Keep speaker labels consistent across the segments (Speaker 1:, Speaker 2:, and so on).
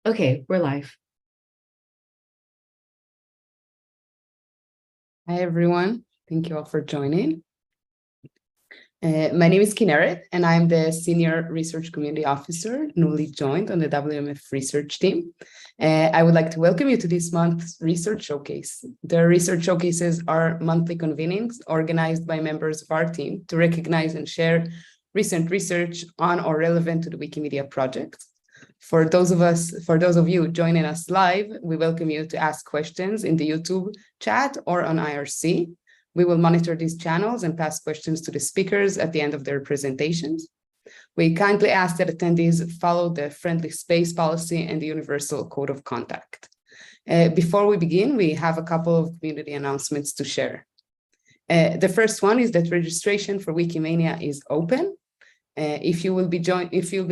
Speaker 1: Okay, we're live. Hi, everyone. Thank you all for joining. My name is Kinneret, and I'm the Senior Research Community Officer, newly joined on the WMF research team. I would like to welcome you to this month's Research Showcase. The Research Showcases are monthly convenings organized by members of our team to recognize and share recent research on or relevant to the Wikimedia project. For those of you joining us live, we welcome you to ask questions in the YouTube chat or on IRC. We will monitor these channels and pass questions to the speakers at the end of their presentations. We kindly ask that attendees follow the friendly space policy and the universal code of conduct. Before we begin, we have a couple of community announcements to share. The first one is that registration for Wikimania is open. If you'll be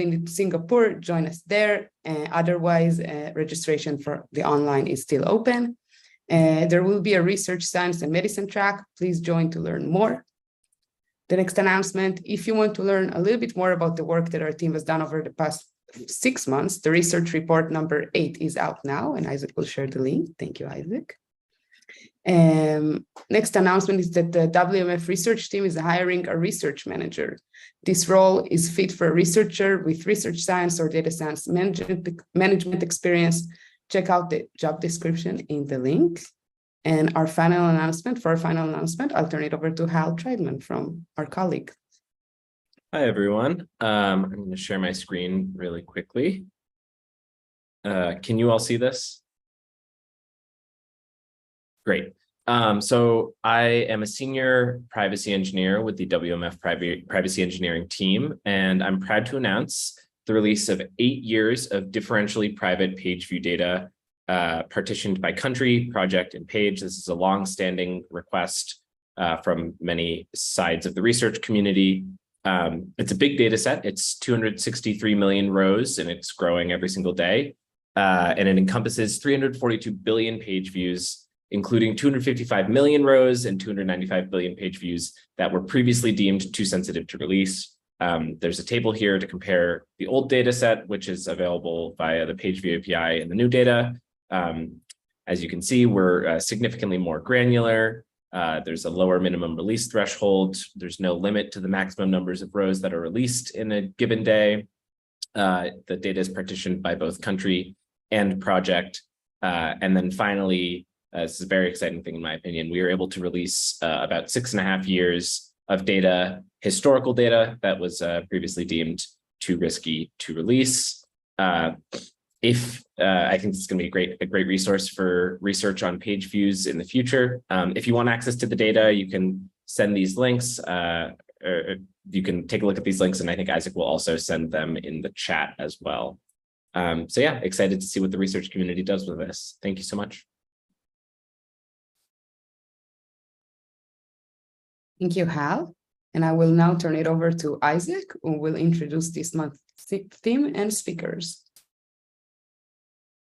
Speaker 1: in Singapore, join us there. Otherwise, registration for the online is still open. There will be a research, science, and medicine track. Please join to learn more. The next announcement, if you want to learn a little bit more about the work that our team has done over the past 6 months, the research report number 8 is out now, and Isaac will share the link. Thank you, Isaac. Next announcement is that the WMF research team is hiring a research manager. This role is fit for a researcher with research science or data science management experience. Check out the job description in the link. And for our final announcement, I'll turn it over to Hal Treidman from our colleague.
Speaker 2: Hi, everyone. I'm going to share my screen really quickly. Can you all see this? Great. So I am a senior privacy engineer with the WMF privacy engineering team, and I'm proud to announce the release of 8 years of differentially private page view data partitioned by country, project, and page. This is a long-standing request from many sides of the research community. It's a big data set. It's 263 million rows, and it's growing every single day. And it encompasses 342 billion page views, including 255 million rows and 295 billion page views that were previously deemed too sensitive to release. There's a table here to compare the old data set, which is available via the page view API, and the new data. As you can see, we're significantly more granular. There's a lower minimum release threshold. There's no limit to the maximum numbers of rows that are released in a given day. The data is partitioned by both country and project. And then finally, this is a very exciting thing in my opinion, we were able to release about 6.5 years of data, historical data that was previously deemed too risky to release. I think this is going to be a great resource for research on page views in the future. If you want access to the data, you can send these links, or you can take a look at these links, and I think Isaac will also send them in the chat as well. So yeah, excited to see what the research community does with this. Thank you so much.
Speaker 1: Thank you, Hal. And I will now turn it over to Isaac, who will introduce this month's theme and speakers.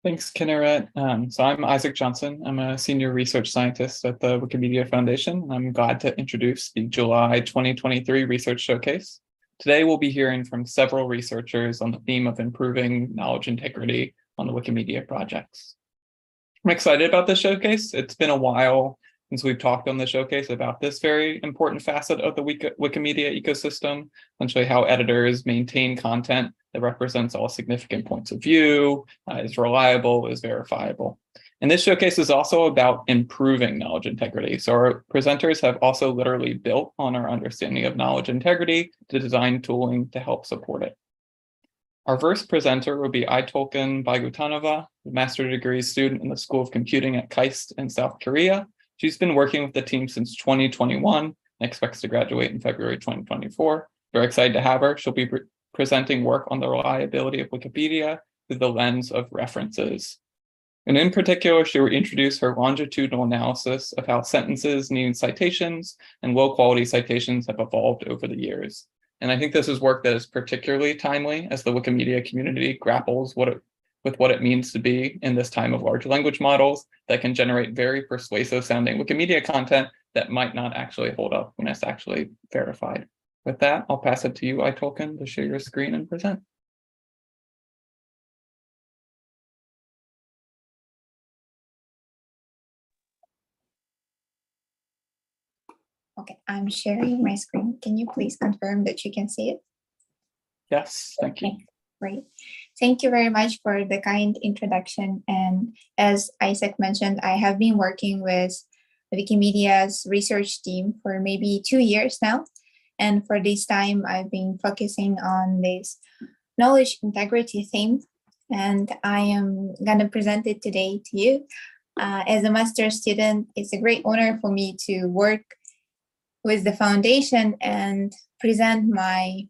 Speaker 3: Thanks, Kinneret. So I'm Isaac Johnson. I'm a senior research scientist at the Wikimedia Foundation. I'm glad to introduce the July 2023 Research Showcase. Today, we'll be hearing from several researchers on the theme of improving knowledge integrity on the Wikimedia projects. I'm excited about this showcase. It's been a while since we've talked on the showcase about this very important facet of the Wikimedia ecosystem, essentially how editors maintain content that represents all significant points of view, is reliable, is verifiable. And this showcase is also about improving knowledge integrity. So our presenters have also literally built on our understanding of knowledge integrity to design tooling to help support it. Our first presenter will be Aitolkin Baigutanova, a master's degree student in the School of Computing at KAIST in South Korea. She's been working with the team since 2021 and expects to graduate in February 2024. Very excited to have her. She'll be presenting work on the reliability of Wikipedia through the lens of references. And in particular, she will introduce her longitudinal analysis of how sentences needing citations and low-quality citations have evolved over the years. And I think this is work that is particularly timely as the Wikimedia community grapples with what it means to be in this time of large language models that can generate very persuasive sounding Wikimedia content that might not actually hold up when it's actually verified. With that, I'll pass it to you, Aitolkin, to share your screen and present.
Speaker 4: Okay, I'm sharing my screen. Can you please confirm that you can see it?
Speaker 3: Yes, thank you.
Speaker 4: Okay, great. Thank you very much for the kind introduction. And as Isaac mentioned, I have been working with Wikimedia's research team for maybe 2 years now. And for this time, I've been focusing on this knowledge integrity theme. And I am going to present it today to you. As a master's student, it's a great honor for me to work with the foundation and present my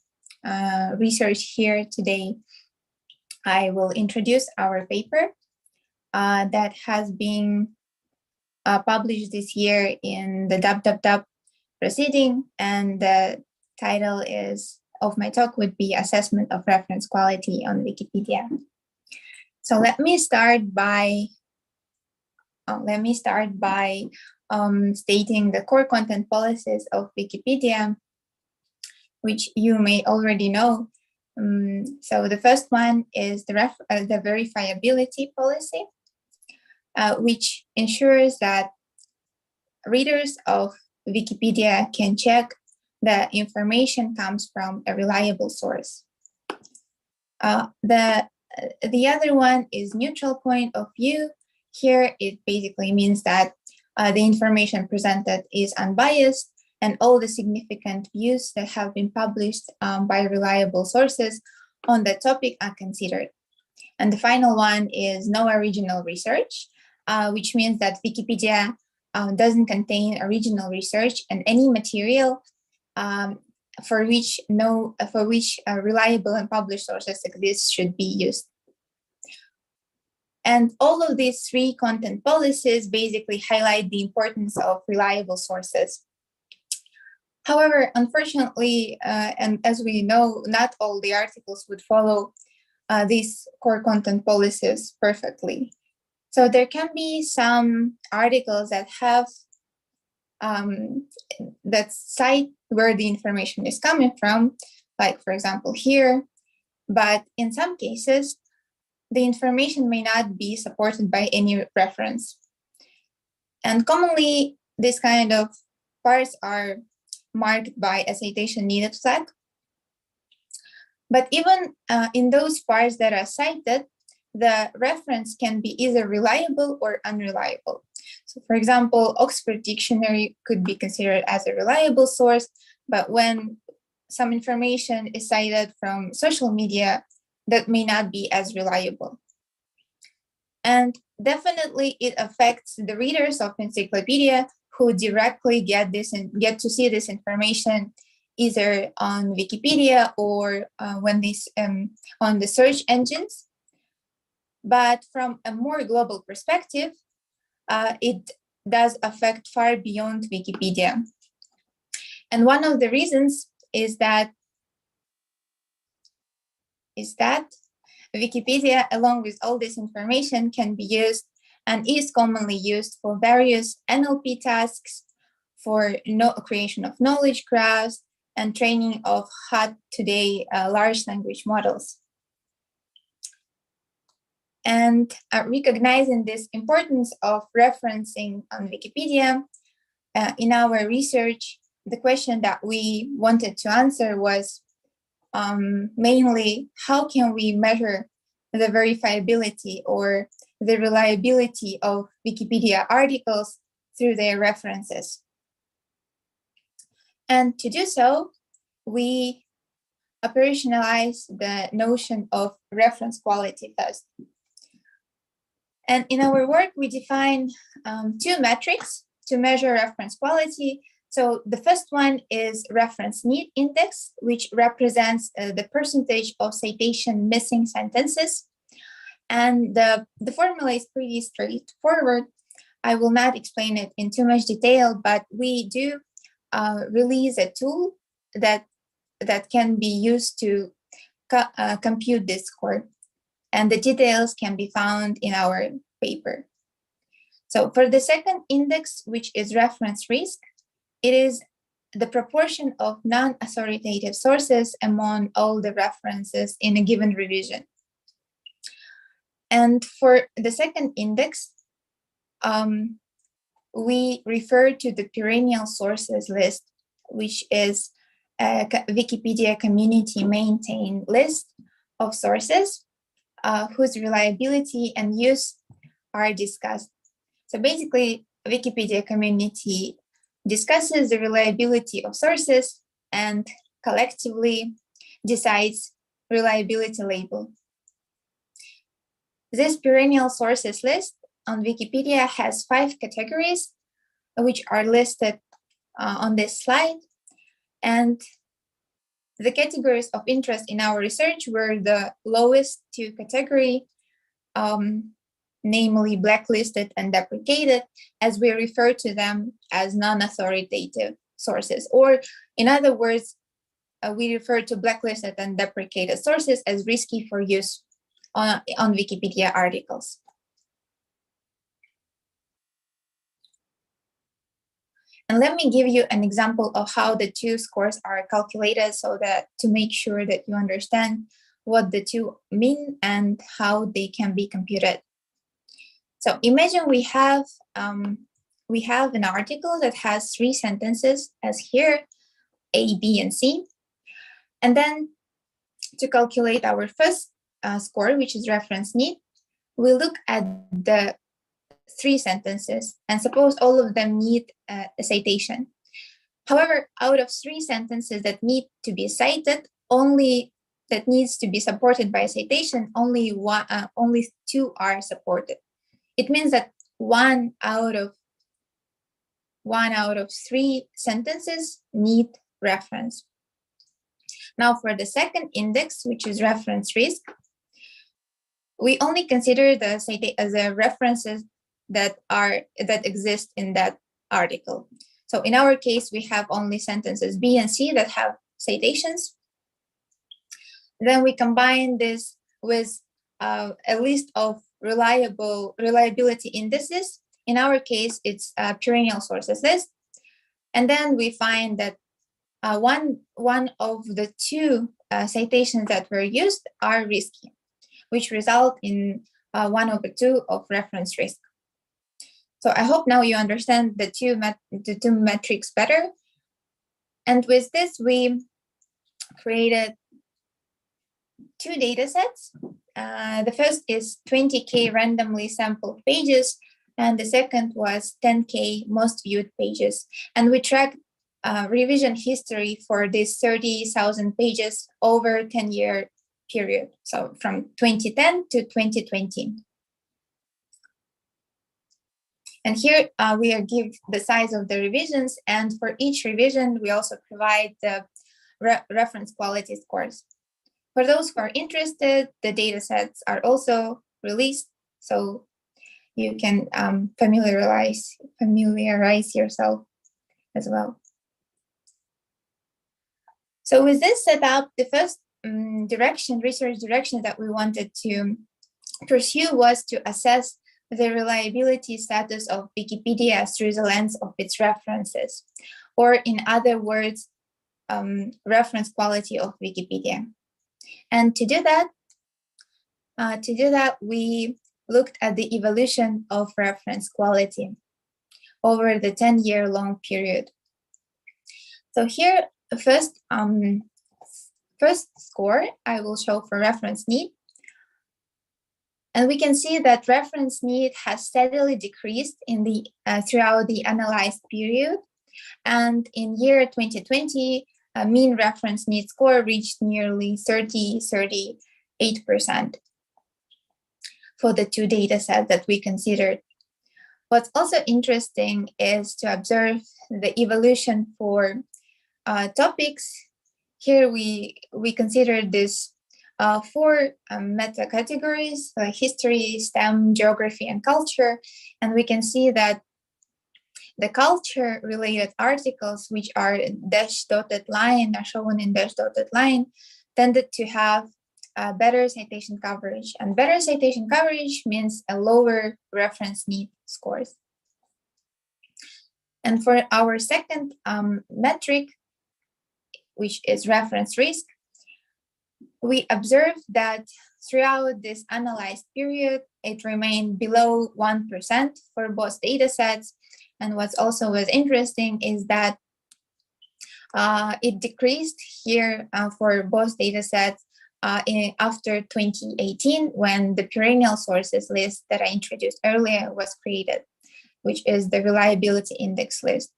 Speaker 4: research here today. I will introduce our paper that has been published this year in the WWW proceeding, and the title of my talk would be Assessment of Reference Quality on Wikipedia. So let me start by stating the core content policies of Wikipedia, which you may already know. So the first one is the verifiability policy, which ensures that readers of Wikipedia can check that information comes from a reliable source. The other one is neutral point of view. Here, it basically means that the information presented is unbiased and all the significant views that have been published by reliable sources on the topic are considered. And the final one is no original research, which means that Wikipedia doesn't contain original research, and any material for which reliable and published sources exist should be used. And all of these three content policies basically highlight the importance of reliable sources. However, unfortunately, and as we know, not all the articles would follow these core content policies perfectly. So there can be some articles that have that cite where the information is coming from, like for example here, but in some cases, the information may not be supported by any reference. And commonly, this kind of parts are marked by a citation needed flag. But even in those parts that are cited, the reference can be either reliable or unreliable. So for example, Oxford Dictionary could be considered as a reliable source, but when some information is cited from social media, that may not be as reliable. And definitely it affects the readers of encyclopedia who directly get to see this information either on Wikipedia or on the search engines. But from a more global perspective, it does affect far beyond Wikipedia. And one of the reasons is that Wikipedia, along with all this information, can be used and is commonly used for various NLP tasks, for creation of knowledge graphs, and training of hot today large language models. And recognizing this importance of referencing on Wikipedia, in our research, the question that we wanted to answer was mainly, how can we measure the verifiability or the reliability of Wikipedia articles through their references? And to do so, we operationalize the notion of reference quality test. And in our work, we define two metrics to measure reference quality. So the first one is reference need index, which represents the percentage of citation missing sentences. And the formula is pretty straightforward. I will not explain it in too much detail, but we do release a tool that can be used to compute this score. And the details can be found in our paper. So for the second index, which is reference risk, it is the proportion of non-authoritative sources among all the references in a given revision. And for the second index, we refer to the Perennial sources list, which is a Wikipedia community maintained list of sources whose reliability and use are discussed. So basically, Wikipedia community discusses the reliability of sources and collectively decides reliability label. This Perennial sources list on Wikipedia has 5 categories, which are listed on this slide. And the categories of interest in our research were the lowest 2 category, namely blacklisted and deprecated, as we refer to them as non-authoritative sources. Or in other words, we refer to blacklisted and deprecated sources as risky for use on Wikipedia articles. And let me give you an example of how the 2 scores are calculated so that to make sure that you understand what the 2 mean and how they can be computed. So imagine we have an article that has 3 sentences as here, A, B, and C. And then to calculate our first score, which is reference need, we look at the 3 sentences and suppose all of them need a citation. However, out of 3 sentences that need to be cited, only that needs to be supported by a citation, only 2 are supported. It means that one out of 3 sentences need reference. Now for the second index, which is reference risk, we only consider the references that exist in that article. So in our case, we have only sentences B and C that have citations. Then we combine this with a list of reliability indices. In our case, it's a Perennial sources list. And then we find that one of the 2 citations that were used are risky, which result in 1/2 of reference risk. So I hope now you understand the two metrics better. And with this, we created 2 data sets. The first is 20K randomly sampled pages, and the second was 10K most viewed pages. And we tracked revision history for these 30,000 pages over 10-year period, so from 2010 to 2020. And here we give the size of the revisions, and for each revision, we also provide the reference quality scores. For those who are interested, the data sets are also released, so you can familiarize yourself as well. So with this setup, the first research direction that we wanted to pursue was to assess the reliability status of Wikipedia through the lens of its references, or in other words, reference quality of Wikipedia. And to do that, we looked at the evolution of reference quality over the 10-year long period. So here, first score I will show for reference need. And we can see that reference need has steadily decreased throughout the analyzed period. And in year 2020, mean reference need score reached nearly 38% for the 2 data sets that we considered. What's also interesting is to observe the evolution for topics. Here we considered this 4 meta categories, like history, STEM, geography, and culture. And we can see that the culture related articles, which are shown in dash dotted line, tended to have better citation coverage. And better citation coverage means a lower reference need scores. And for our second metric, which is reference risk, we observed that throughout this analyzed period, it remained below 1% for both data sets. And what's also was interesting is that it decreased here for both data sets after 2018, when the perennial sources list that I introduced earlier was created, which is the reliability index list.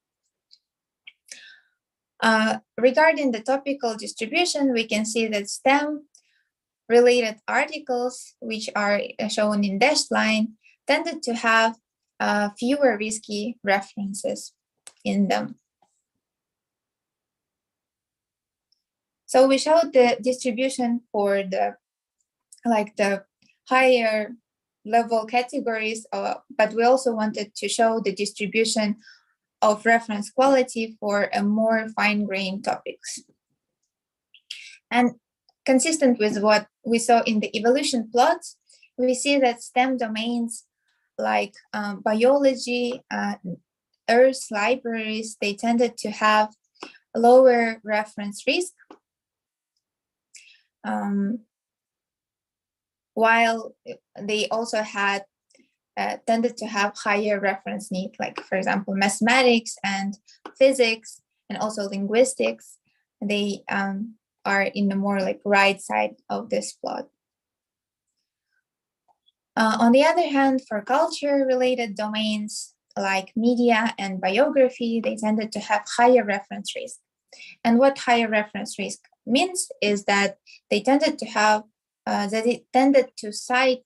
Speaker 4: Regarding the topical distribution, we can see that STEM-related articles, which are shown in dashed line, tended to have fewer risky references in them. So we showed the distribution for the higher level categories, but we also wanted to show the distribution of reference quality for a more fine-grained topics. And consistent with what we saw in the evolution plots, we see that STEM domains like biology, earth libraries, they tended to have lower reference risk, while they also had tended to have higher reference need, like for example, mathematics and physics and also linguistics. They are in the more like right side of this plot. On the other hand, for culture-related domains like media and biography, they tended to have higher reference risk. And what higher reference risk means is that they tended to have cite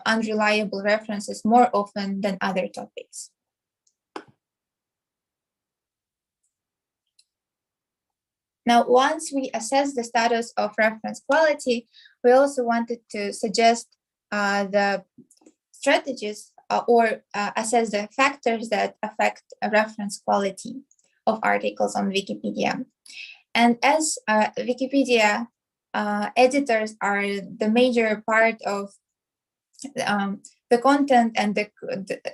Speaker 4: unreliable references more often than other topics. Now, once we assess the status of reference quality, we also wanted to suggest the strategies or assess the factors that affect reference quality of articles on Wikipedia. And as Wikipedia editors are the major part of the content, and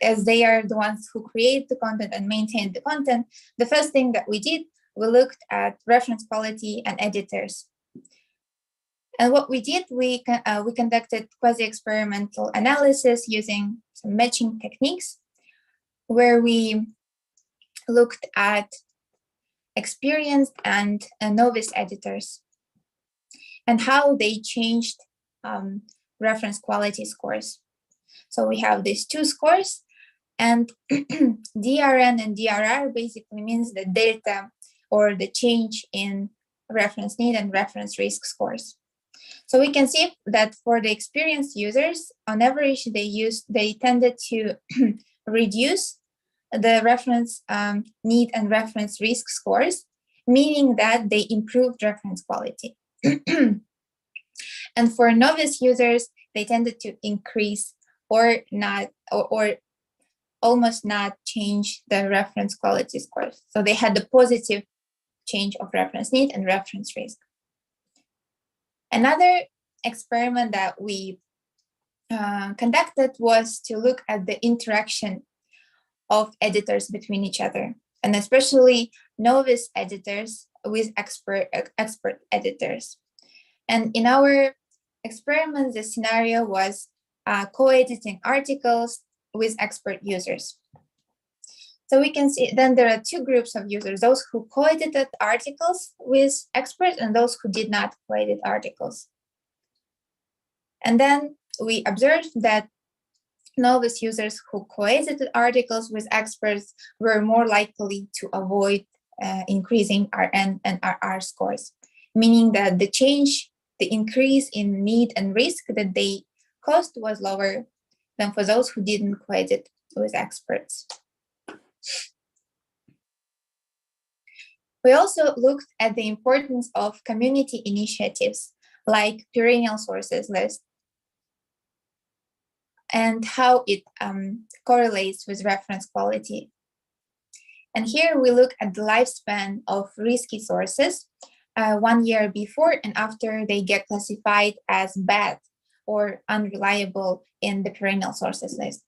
Speaker 4: as they are the ones who create the content and maintain the content, the first thing that we did, we looked at reference quality and editors. And what we did, we conducted quasi-experimental analysis using some matching techniques, where we looked at experienced and novice editors and how they changed reference quality scores. So we have these two scores, and DRN and DRR basically means the delta or the change in reference need and reference risk scores. So we can see that for the experienced users, on average, they tended to reduce the reference need and reference risk scores, meaning that they improved reference quality. And for novice users, they tended to increase or not, or almost not change the reference quality scores. So they had the positive change of reference need and reference risk. Another experiment that we conducted was to look at the interaction of editors between each other, and especially novice editors with expert editors. And in our experiment, the scenario was co-editing articles with expert users. So we can see then there are two groups of users, those who co-edited articles with experts and those who did not co-edit articles. And then we observed that novice users who co-edited articles with experts were more likely to avoid increasing RN and RR scores, meaning that the increase in need and risk that they caused was lower than for those who didn't co-edit with experts. We also looked at the importance of community initiatives like Perennial sources list and how it correlates with reference quality. And here we look at the lifespan of risky sources 1 year before and after they get classified as bad or unreliable in the Perennial sources list.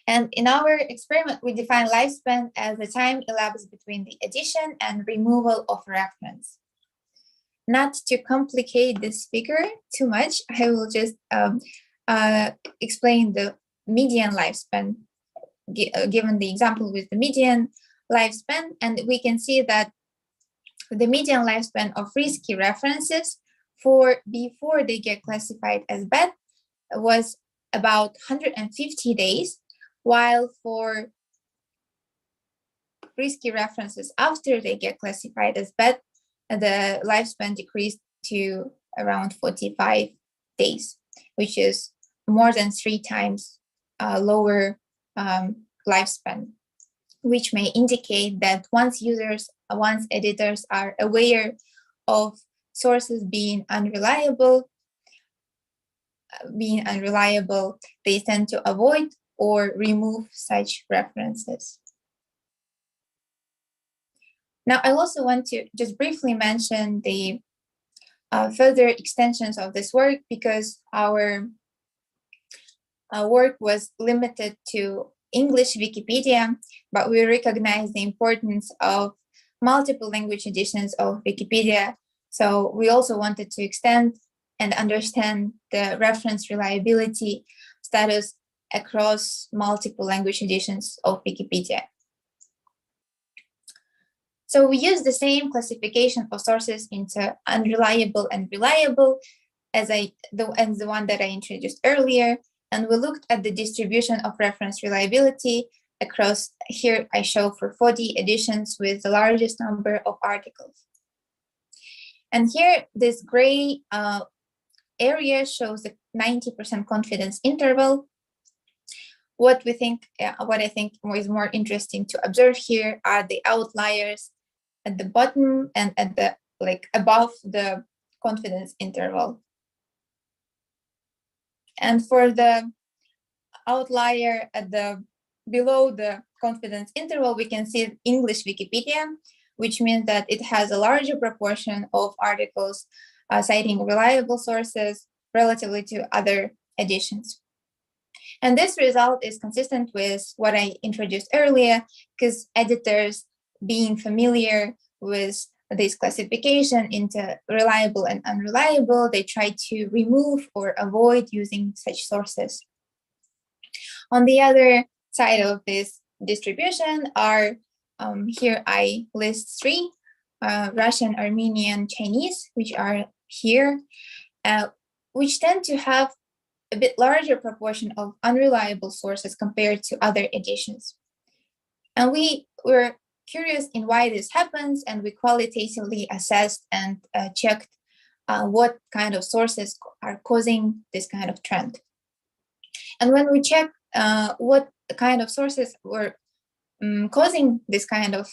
Speaker 4: And in our experiment, we define lifespan as the time elapsed between the addition and removal of reference. Not to complicate this figure too much, I will just explain the median lifespan given the example with the median lifespan, and we can see that the median lifespan of risky references before they get classified as bad was about 150 days, while for risky references after they get classified as bad, the lifespan decreased to around 45 days, which is more than 3 times lower lifespan, which may indicate that once editors are aware of sources being unreliable, they tend to avoid or remove such references. Now, I also want to just briefly mention the further extensions of this work, because our work was limited to English Wikipedia, but we recognize the importance of multiple language editions of Wikipedia. So we also wanted to extend and understand the reference reliability status across multiple language editions of Wikipedia. So we use the same classification of sources into unreliable and reliable as the one that I introduced earlier. And we looked at the distribution of reference reliability across, here I show for 40 editions with the largest number of articles. And here, this gray area shows the 90% confidence interval. What I think is more interesting to observe here are the outliers at the bottom and at the above the confidence interval. And for the outlier below the confidence interval, we can see English Wikipedia, which means that it has a larger proportion of articles citing reliable sources relatively to other editions. And this result is consistent with what I introduced earlier, because editors being familiar with this classification into reliable and unreliable, they try to remove or avoid using such sources. On the other side of this distribution are, here I list 3, Russian, Armenian, Chinese, which are here, which tend to have a bit larger proportion of unreliable sources compared to other editions. And we were curious in why this happens, and we qualitatively assessed and checked what kind of sources are causing this kind of trend. And when we checked what kind of sources were causing this kind of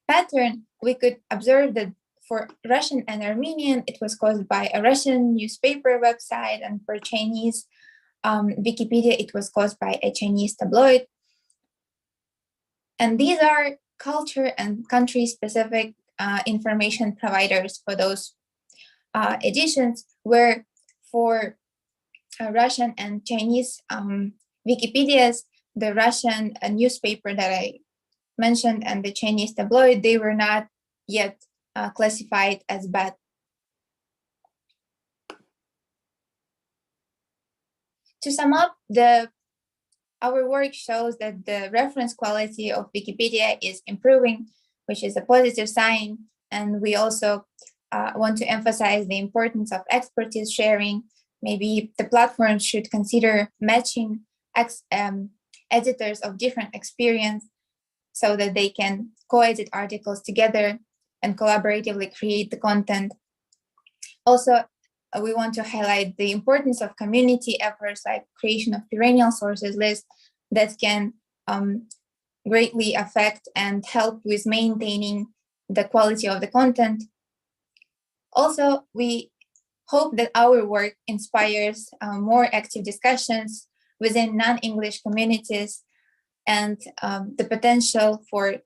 Speaker 4: pattern, we could observe that for Russian and Armenian, it was caused by a Russian newspaper website, and for Chinese Wikipedia, it was caused by a Chinese tabloid. And these are culture and country-specific information providers for those editions, where for Russian and Chinese Wikipedias, the Russian newspaper that I mentioned and the Chinese tabloid, they were not yet classified as bad. To sum up, our work shows that the reference quality of Wikipedia is improving, which is a positive sign. And we also want to emphasize the importance of expertise sharing. Maybe the platform should consider matching editors of different experience so that they can co-edit articles together and collaboratively create the content. Also, we want to highlight the importance of community efforts like creation of perennial sources list that can greatly affect and help with maintaining the quality of the content. Also, we hope that our work inspires more active discussions within non-English communities and the potential for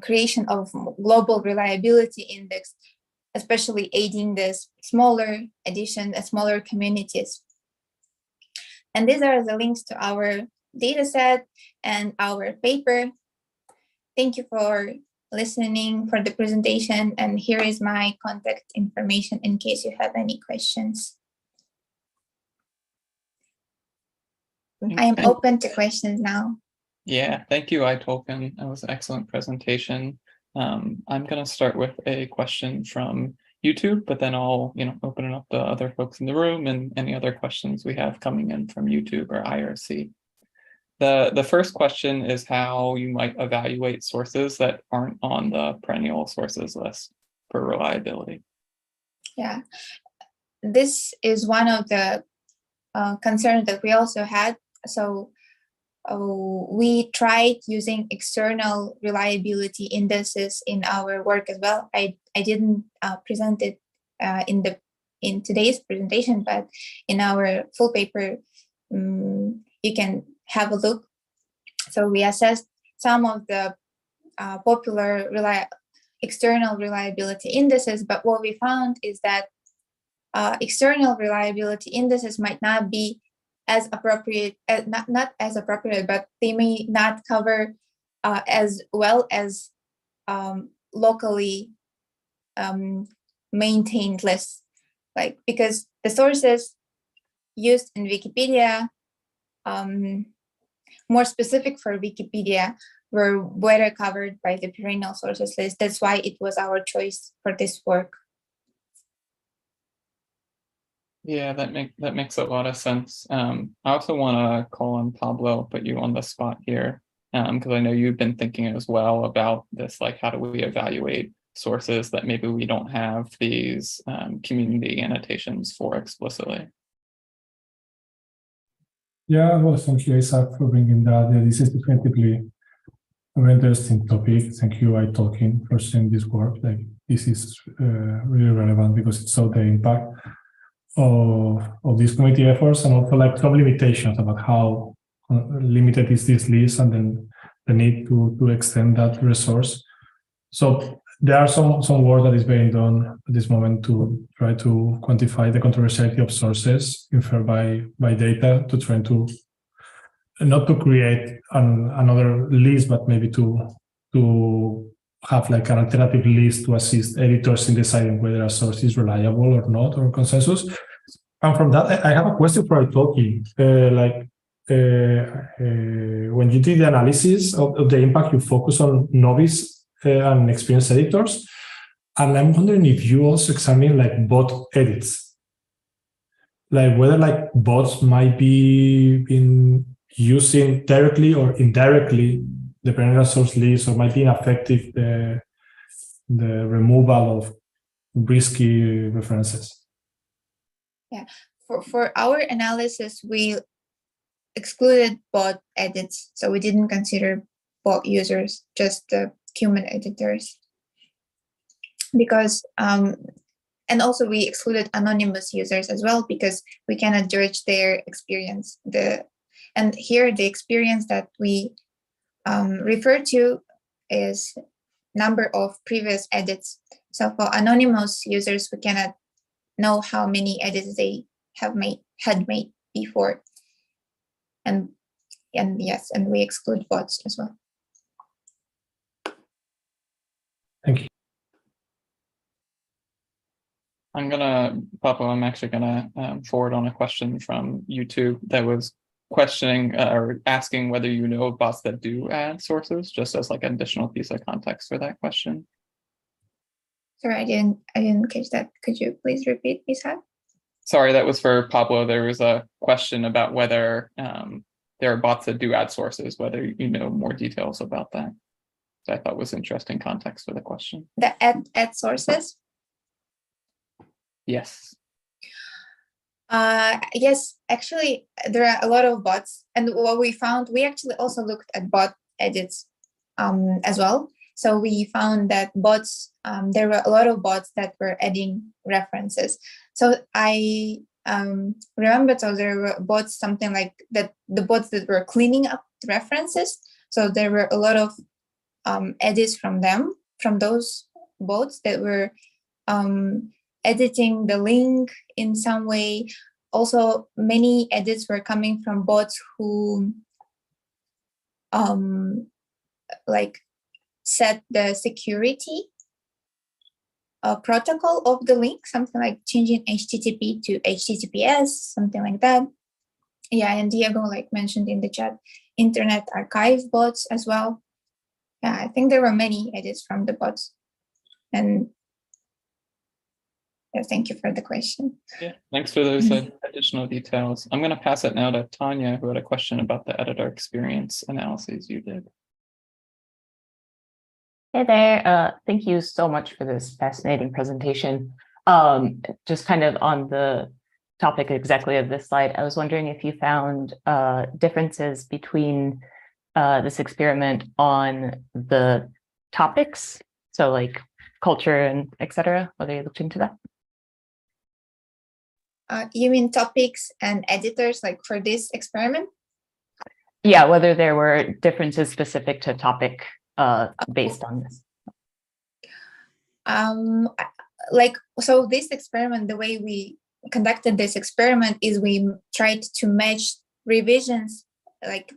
Speaker 4: creation of global reliability index, especially aiding this smaller edition and smaller communities. And these are the links to our dataset and our paper. Thank you for listening for the presentation, and here is my contact information in case you have any questions. I am open to questions now.
Speaker 3: Yeah, thank you, iTolkien. That was an excellent presentation. I'm going to start with a question from YouTube, but then I'll open it up to other folks in the room and any other questions we have coming in from YouTube or IRC. The first question is how you might evaluate sources that aren't on the Perennial sources list for reliability.
Speaker 4: Yeah, this is one of the concerns that we also had. So we tried using external reliability indices in our work as well. I didn't present it in today's presentation, but in our full paper, you can have a look. So we assessed some of the popular external reliability indices, but what we found is that external reliability indices might not be as appropriate, not as appropriate, but they may not cover as well as locally maintained lists, because the sources used in Wikipedia, more specific for Wikipedia, were better covered by the Perennial sources list. That's why it was our choice for this work.
Speaker 3: Yeah, that makes a lot of sense. I also want to call on Pablo, put you on the spot here, because I know you've been thinking as well about this, like how do we evaluate sources that maybe we don't have these community annotations for explicitly.
Speaker 5: Yeah, well, thank you, Isaac, for bringing that. Yeah, this is definitely a very interesting topic. Thank you, iTolkien, for sharing this work. This is really relevant because it shows the impact of these community efforts, and also some limitations about how limited is this list, and then the need to extend that resource. So there are some work that is being done at this moment to try to quantify the controversiality of sources inferred by data, to try to not to create another list, but maybe to have an alternative list to assist editors in deciding whether a source is reliable or not, or consensus. And from that, I have a question for iTolkien. When you did the analysis of the impact, you focus on novice and experienced editors, and I'm wondering if you also examine bot edits, whether bots might be using directly or indirectly the Perennial source list, or might be ineffective the removal of risky references.
Speaker 4: Yeah, for our analysis, we excluded bot edits, so we didn't consider bot users, just the human editors, because and also we excluded anonymous users as well, because we cannot judge their experience. And here the experience that we refer to is number of previous edits. So for anonymous users, we cannot know how many edits they had made before. And yes, and we exclude bots as well.
Speaker 5: Thank you.
Speaker 3: Pablo, I'm actually gonna forward on a question from YouTube that was questioning or asking whether you know of bots that do add sources, just as an additional piece of context for that question.
Speaker 4: Sorry, I didn't catch that. Could you please repeat, Ishak?
Speaker 3: Sorry, that was for Pablo. There was a question about whether there are bots that do add sources, whether you know more details about that. So I thought was interesting context for the question.
Speaker 4: The add sources?
Speaker 3: Yes.
Speaker 4: Yes, actually, there are a lot of bots. And what we found, we actually also looked at bot edits as well. So we found that bots, there were a lot of bots that were adding references. So I remember, so there were bots, something like that, the bots that were cleaning up the references. So there were a lot of edits from those bots that were editing the link in some way. Also, many edits were coming from bots who set the security protocol of the link, something like changing HTTP to HTTPS, something like that. Yeah, and Diego mentioned in the chat, internet archive bots as well. Yeah, I think there were many edits from the bots. And yeah, thank you for the question.
Speaker 3: Yeah, thanks for those additional details. I'm going to pass it now to Tanya, who had a question about the editor experience analyses you did.
Speaker 6: Hey there, thank you so much for this fascinating presentation. Just kind of on the topic exactly of this slide, I was wondering if you found differences between this experiment on the topics, so like culture and etc., whether you looked into that.
Speaker 4: You mean topics and editors for this experiment?
Speaker 6: Yeah, whether there were differences specific to topic based on this.
Speaker 4: So this experiment, the way we conducted this experiment is we tried to match revisions,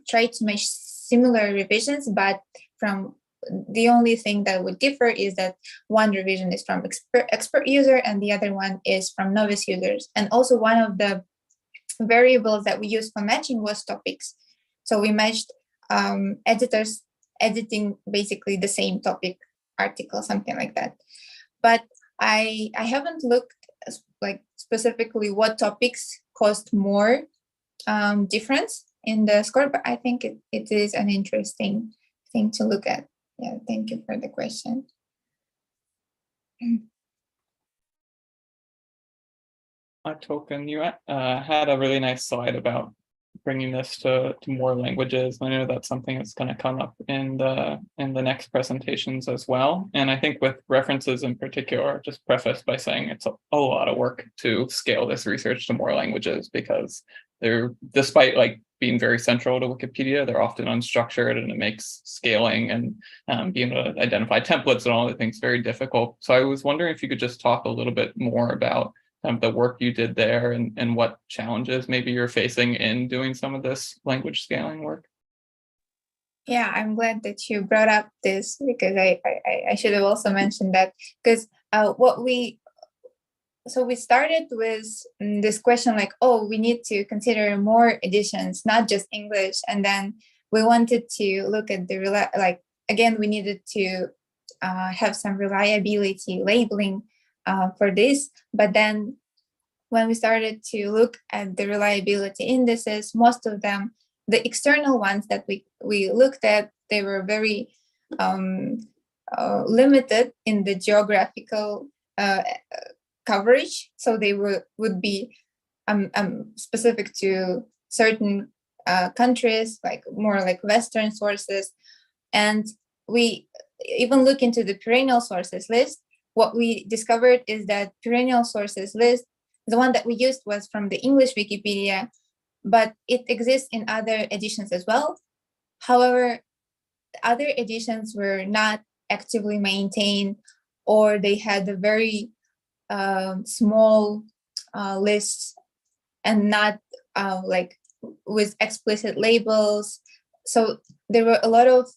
Speaker 4: tried to match similar revisions, but from the only thing that would differ is that one revision is from expert user and the other one is from novice users. And also one of the variables that we used for matching was topics. So we matched editors editing basically the same topic article, something like that. But I haven't looked specifically what topics caused more difference in the score, but I think it is an interesting thing to look at. Yeah, thank you for the question.
Speaker 3: Token, you had a really nice slide about bringing this to more languages. I know that's something that's going to come up in the next presentations as well. And I think with references in particular, just preface by saying it's a lot of work to scale this research to more languages, because they're, despite being very central to Wikipedia, they're often unstructured, and it makes scaling and being able to identify templates and all the things very difficult. So I was wondering if you could just talk a little bit more about the work you did there and what challenges maybe you're facing in doing some of this language scaling work.
Speaker 4: Yeah, I'm glad that you brought up this, because I should have also mentioned that, because we started with this question we need to consider more editions, not just English. And then we wanted to look at again, we needed to have some reliability labeling for this. But then when we started to look at the reliability indices, most of them, the external ones that we looked at, they were very limited in the geographical coverage. So they would be specific to certain countries, more Western sources. And we even look into the perennial sources list. What we discovered is that perennial sources list, the one that we used was from the English Wikipedia, but it exists in other editions as well. However, other editions were not actively maintained, or they had a very small list and not with explicit labels. So there were a lot of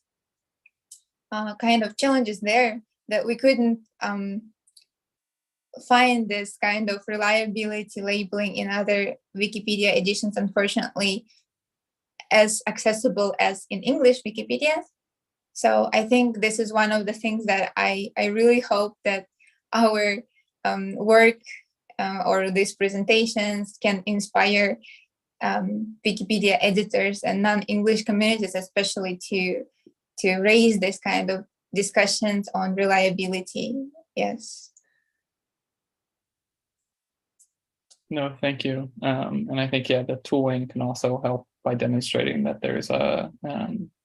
Speaker 4: kind of challenges there that we couldn't find this kind of reliability labeling in other Wikipedia editions, unfortunately, as accessible as in English Wikipedia. So I think this is one of the things that I really hope that our work or these presentations can inspire Wikipedia editors and non-English communities, especially to raise this kind of discussions on reliability. Yes.
Speaker 3: No, thank you. And I think, the tooling can also help by demonstrating that there's a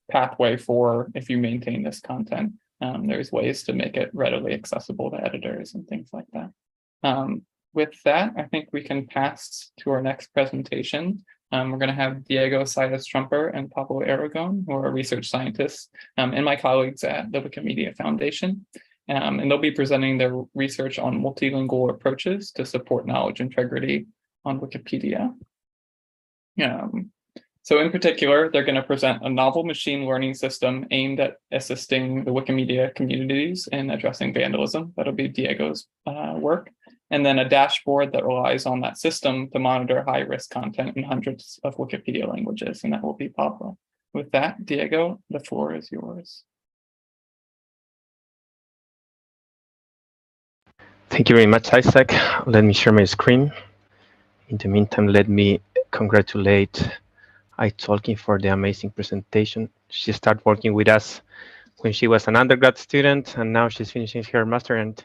Speaker 3: pathway for, if you maintain this content, there's ways to make it readily accessible to editors and things like that. With that, I think we can pass to our next presentation. We're going to have Diego Saez-Trumper and Pablo Aragon, who are research scientists and my colleagues at the Wikimedia Foundation. And they'll be presenting their research on multilingual approaches to support knowledge integrity on Wikipedia. So in particular, they're going to present a novel machine learning system aimed at assisting the Wikimedia communities in addressing vandalism. That'll be Diego's work. and then a dashboard that relies on that system to monitor high-risk content in hundreds of Wikipedia languages, and that will be Pablo. With that, Diego, the floor is yours.
Speaker 7: Thank you very much, Isaac. Let me share my screen. In the meantime, let me congratulate iTalking for the amazing presentation. She started working with us when she was an undergrad student, and now she's finishing her master, and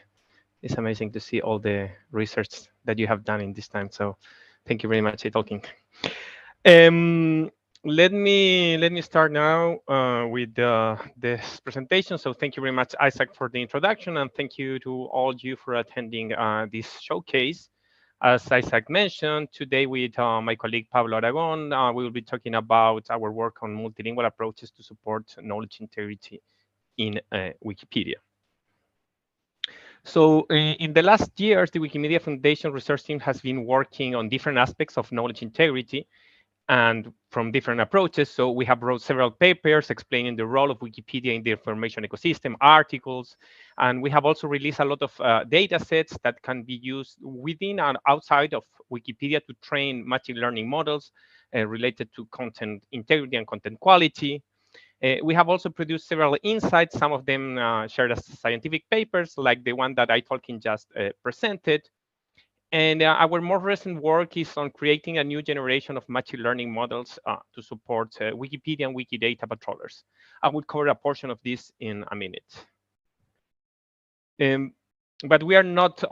Speaker 7: it's amazing to see all the research that you have done in this time. So thank you very much, iTalking. Let me start now with this presentation. So thank you very much, Isaac, for the introduction, and thank you to all you for attending this showcase. As Isaac mentioned, today with my colleague Pablo Aragon, we will be talking about our work on multilingual approaches to support knowledge integrity in Wikipedia. So in the last years, the Wikimedia Foundation research team has been working on different aspects of knowledge integrity and from different approaches. So we have wrote several papers explaining the role of Wikipedia in the information ecosystem, articles, and we have also released a lot of data sets that can be used within and outside of Wikipedia to train machine learning models related to content integrity and content quality. We have also produced several insights, some of them shared as scientific papers, like the one that iTalking just presented. And our more recent work is on creating a new generation of machine learning models to support Wikipedia and Wikidata patrollers. I will cover a portion of this in a minute. But we are not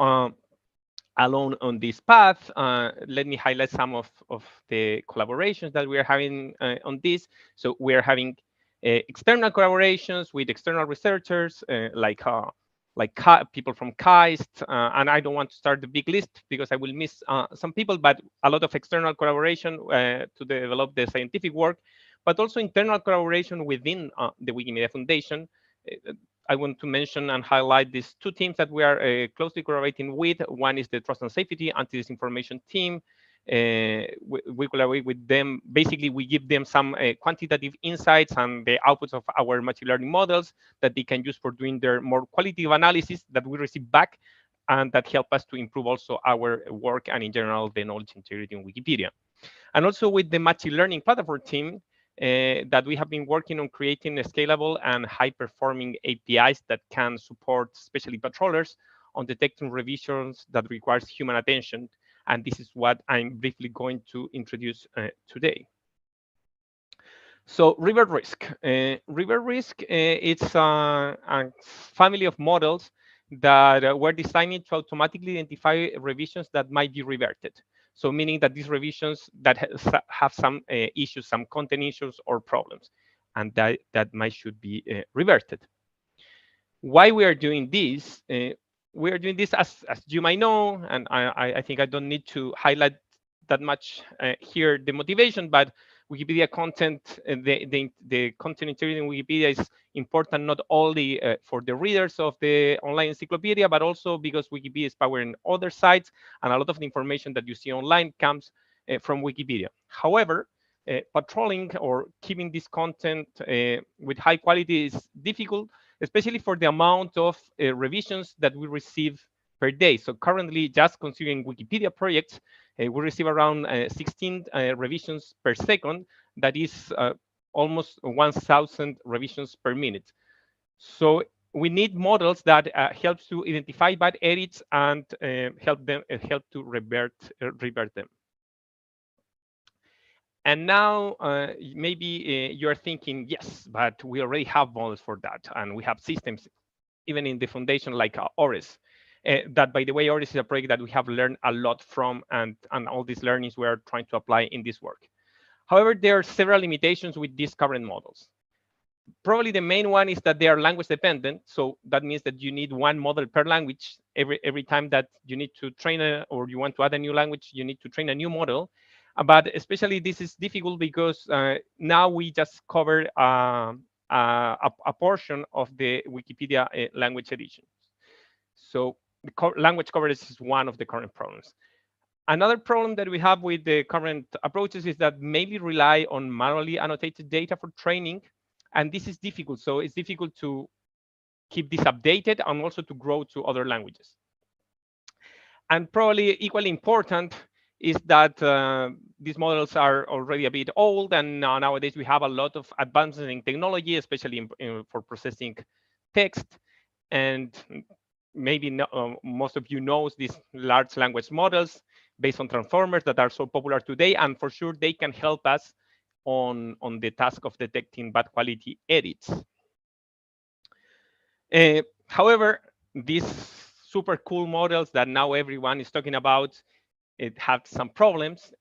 Speaker 7: alone on this path. Let me highlight some of the collaborations that we are having on this. So we are having external collaborations with external researchers like people from KAIST, and I don't want to start the big list because I will miss some people, but a lot of external collaboration to develop the scientific work, but also internal collaboration within the Wikimedia Foundation. I want to mention and highlight these two teams that we are closely collaborating with. One is the Trust and Safety Anti-Disinformation team. We collaborate with them. Basically, we give them some quantitative insights and the outputs of our machine learning models that they can use for doing their more qualitative analysis that we receive back, and that help us to improve also our work and in general the knowledge integrity in Wikipedia. And also with the machine learning platform team that we have been working on creating a scalable and high-performing APIs that can support especially patrollers on detecting revisions that requires human attention. And this is what I'm briefly going to introduce today. So river risk. River risk, it's a family of models that were designed to automatically identify revisions that might be reverted. So meaning that these revisions that have some issues, some content issues or problems, and that should be reverted. Why we are doing this? We are doing this as you might know, and I think I don't need to highlight that much here the motivation, but Wikipedia content, the content integrity in Wikipedia is important not only for the readers of the online encyclopedia, but also because Wikipedia is powering other sites, and a lot of the information that you see online comes from Wikipedia. However, patrolling or keeping this content with high quality is difficult, especially for the amount of revisions that we receive per day. So currently, just considering Wikipedia projects, we receive around 16 revisions per second. That is almost 1,000 revisions per minute. So we need models that help to identify bad edits and help to revert them. And now maybe you're thinking, yes, but we already have models for that, and we have systems, even in the foundation like ORIS. That, by the way, ORIS is a project that we have learned a lot from, and all these learnings we are trying to apply in this work. However, there are several limitations with these current models. Probably the main one is that they are language dependent. So that means that you need one model per language. Every time that you need to train or you want to add a new language, you need to train a new model. But especially this is difficult because now we just cover a portion of the Wikipedia language editions. So the language coverage is one of the current problems. Another problem that we have with the current approaches is that mainly rely on manually annotated data for training. And this is difficult. So it's difficult to keep this updated and also to grow to other languages. And probably equally important is that these models are already a bit old, and nowadays we have a lot of advances in technology, especially for processing text. And maybe most of you knows these large language models based on transformers that are so popular today, and for sure they can help us on the task of detecting bad quality edits. However, these super cool models that now everyone is talking about, it have some problems.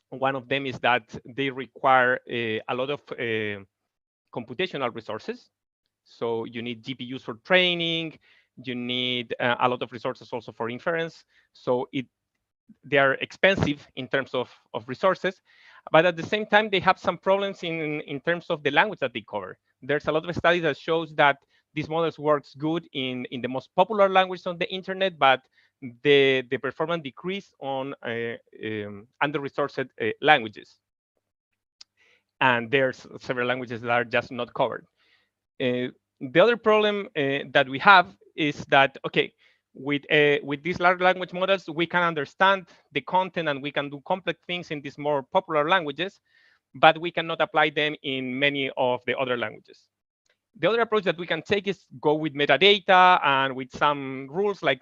Speaker 7: One of them is that they require a lot of computational resources. So you need GPUs for training, you need a lot of resources also for inference. So they are expensive in terms of resources, but at the same time, they have some problems in terms of the language that they cover. There's a lot of studies that shows that these models works good in the most popular language on the internet, but the performance decrease on under-resourced languages. And there's several languages that are just not covered. The other problem that we have is that, okay, with these large language models, we can understand the content and we can do complex things in these more popular languages, but we cannot apply them in many of the other languages. The other approach that we can take is go with metadata and with some rules like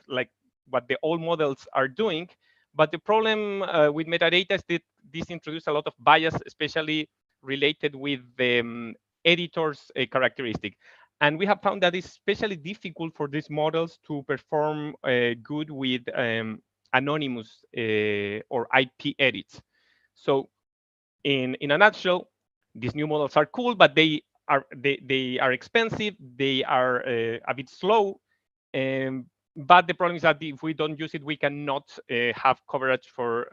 Speaker 7: what the old models are doing. But the problem with metadata is that this introduces a lot of bias, especially related with the editor's characteristic. And we have found that it's especially difficult for these models to perform good with anonymous or IP edits. So in a nutshell, these new models are cool, but they are expensive, they are a bit slow. But the problem is that if we don't use it, we cannot have coverage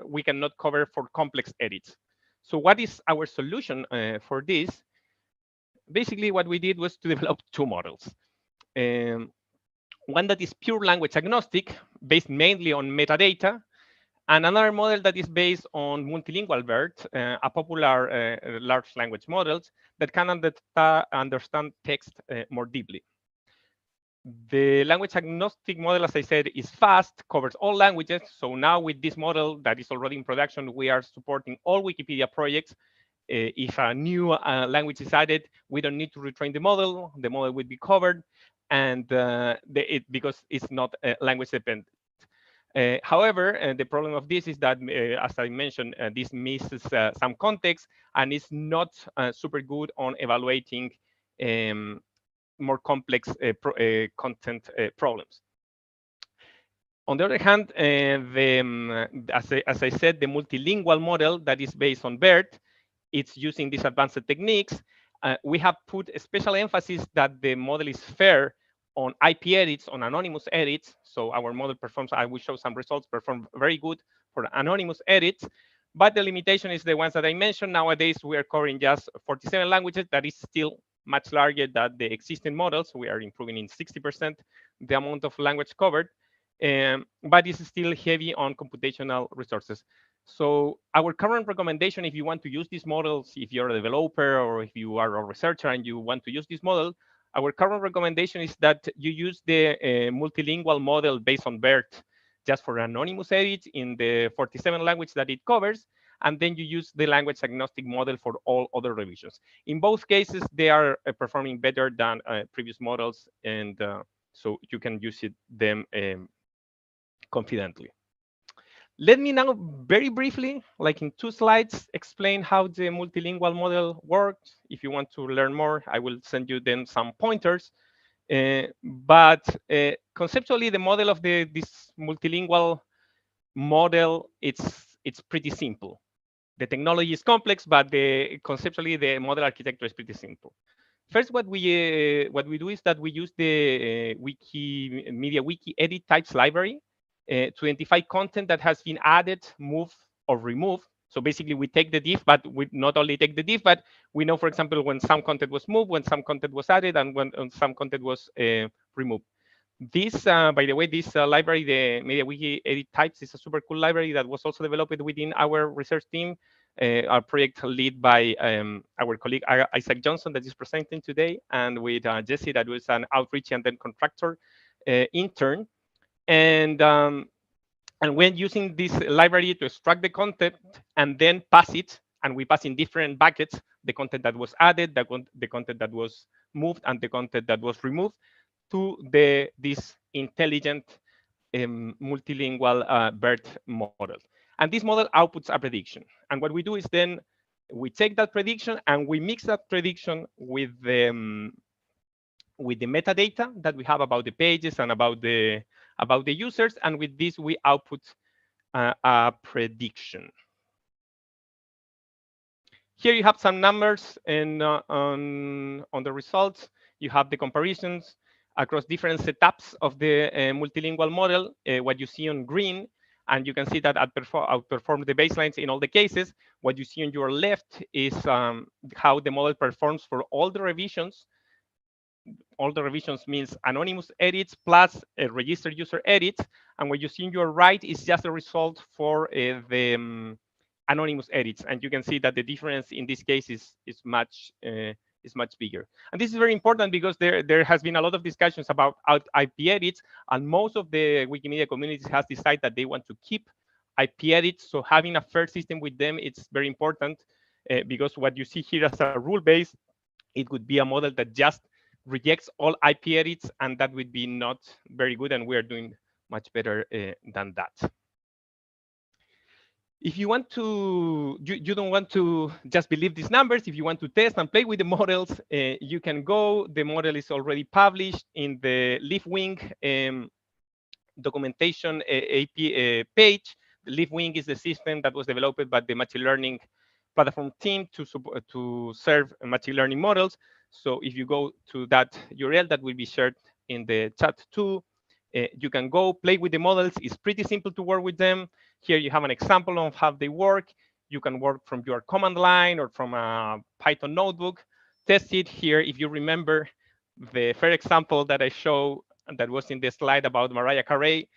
Speaker 7: we cannot cover for complex edits. So what is our solution for this? Basically, what we did was to develop two models. One that is pure language agnostic, based mainly on metadata, and another model that is based on multilingual BERT, a popular large language models that can understand text more deeply. The language agnostic model, as I said, is fast, covers all languages. So now with this model that is already in production, we are supporting all Wikipedia projects. If a new language is added, we don't need to retrain the model will be covered, and because it's not language dependent. However, the problem of this is that, as I mentioned, this misses some context and is not super good on evaluating more complex content problems. On the other hand, as I said, the multilingual model that is based on BERT, it's using these advanced techniques. We have put a special emphasis that the model is fair on IP edits, on anonymous edits. So our model performs, I will show some results, perform very good for anonymous edits. But the limitation is the ones that I mentioned. Nowadays, we are covering just 47 languages. That is still much larger than the existing models. We are improving in 60% the amount of language covered. But it's still heavy on computational resources. So our current recommendation, if you want to use these models, if you're a developer or if you are a researcher and you want to use this model, our current recommendation is that you use the multilingual model based on BERT just for anonymous edits in the 47 language that it covers, and then you use the language agnostic model for all other revisions. In both cases, they are performing better than previous models, and so you can use them confidently. Let me now very briefly, like in 2 slides, explain how the multilingual model works. If you want to learn more, I will send you then some pointers. But conceptually, the model of this multilingual model, it's pretty simple. The technology is complex, but conceptually, the model architecture is pretty simple. First, what we do is that we use the Wikimedia Wiki edit types library to identify content that has been added, moved, or removed. So basically, we take the diff, but we not only take the diff, but we know, for example, when some content was moved, when some content was added, and when some content was removed. This, by the way, this library, the MediaWiki Edit Types, is a super cool library that was also developed within our research team. Our project led by our colleague Isaac Johnson that is presenting today, and with Jesse that was an outreach and then contractor intern. And when using this library to extract the content and then pass it, and we pass in different buckets, the content that was added, the content that was moved, and the content that was removed to this intelligent multilingual BERT model. And this model outputs a prediction. And what we do is then we take that prediction and we mix that prediction with the metadata that we have about the pages and about the users. And with this, we output a prediction. Here you have some numbers and on the results. You have the comparisons across different setups of the multilingual model. What you see on green, and you can see that outperformed the baselines in all the cases. What you see on your left is how the model performs for all the revisions. All the revisions means anonymous edits plus registered user edits. And what you see on your right is just a result for the anonymous edits. And you can see that the difference in this case is much bigger. And this is very important because there has been a lot of discussions about IP edits, and most of the Wikimedia communities has decided that they want to keep IP edits. So having a fair system with them, it's very important because what you see here as a rule base, it would be a model that just rejects all IP edits, and that would be not very good, and we are doing much better than that. If you want to, you don't want to just believe these numbers. If you want to test and play with the models, you can go. The model is already published in the LeafWing documentation AP page. The LeafWing is the system that was developed by the machine learning platform team to serve machine learning models. So if you go to that URL that will be shared in the chat too, you can go play with the models. It's pretty simple to work with them. Here you have an example of how they work. You can work from your command line or from a Python notebook. Test it here. If you remember the first example that I showed that was in the slide about Mariah Carey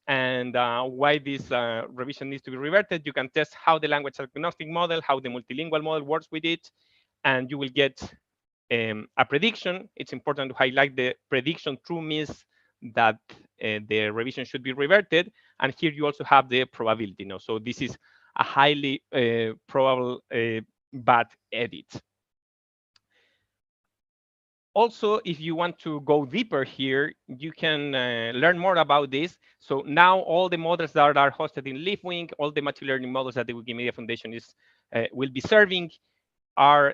Speaker 7: and why this revision needs to be reverted, you can test how the language agnostic model, how the multilingual model works with it, and you will get a prediction. It's important to highlight the prediction true means that the revision should be reverted. And here you also have the probability. So this is a highly probable bad edit. Also, if you want to go deeper here, you can learn more about this. So now all the models that are hosted in LeafWing, all the machine learning models that the Wikimedia Foundation will be serving are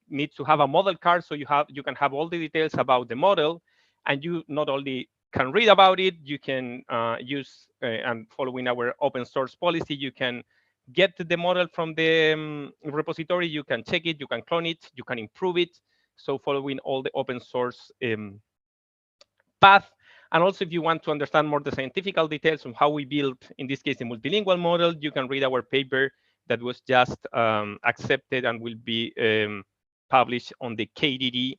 Speaker 7: need to have a model card. So you can have all the details about the model, and you not only can read about it, you can use, and following our open source policy, you can get the model from the repository, you can check it, you can clone it, you can improve it. So following all the open source path. And also, if you want to understand more the scientific details on how we built, in this case, a multilingual model, you can read our paper that was just accepted and will be published on the KDD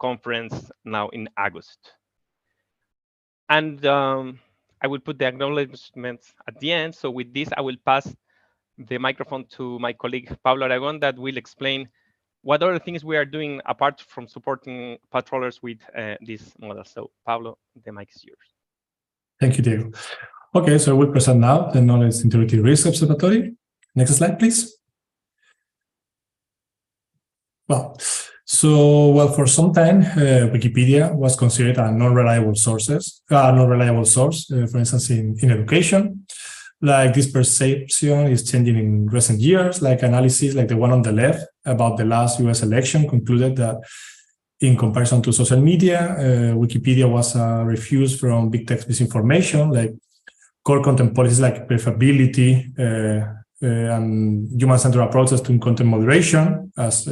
Speaker 7: conference now in August. And I will put the acknowledgements at the end. So with this, I will pass the microphone to my colleague, Pablo Aragon, that will explain what other things we are doing apart from supporting patrollers with this model. So Pablo, the mic is yours.
Speaker 5: Thank you, Diego. Okay, so we'll present now the Knowledge Integrity Risk Observatory. Next slide, please. Well, for some time, Wikipedia was considered a non-reliable source, for instance, in education. Like, this perception is changing in recent years. Like, analysis like the one on the left about the last US election concluded that in comparison to social media, Wikipedia was refused from big text misinformation, like core content policies like preferability and human-centered approaches to content moderation, as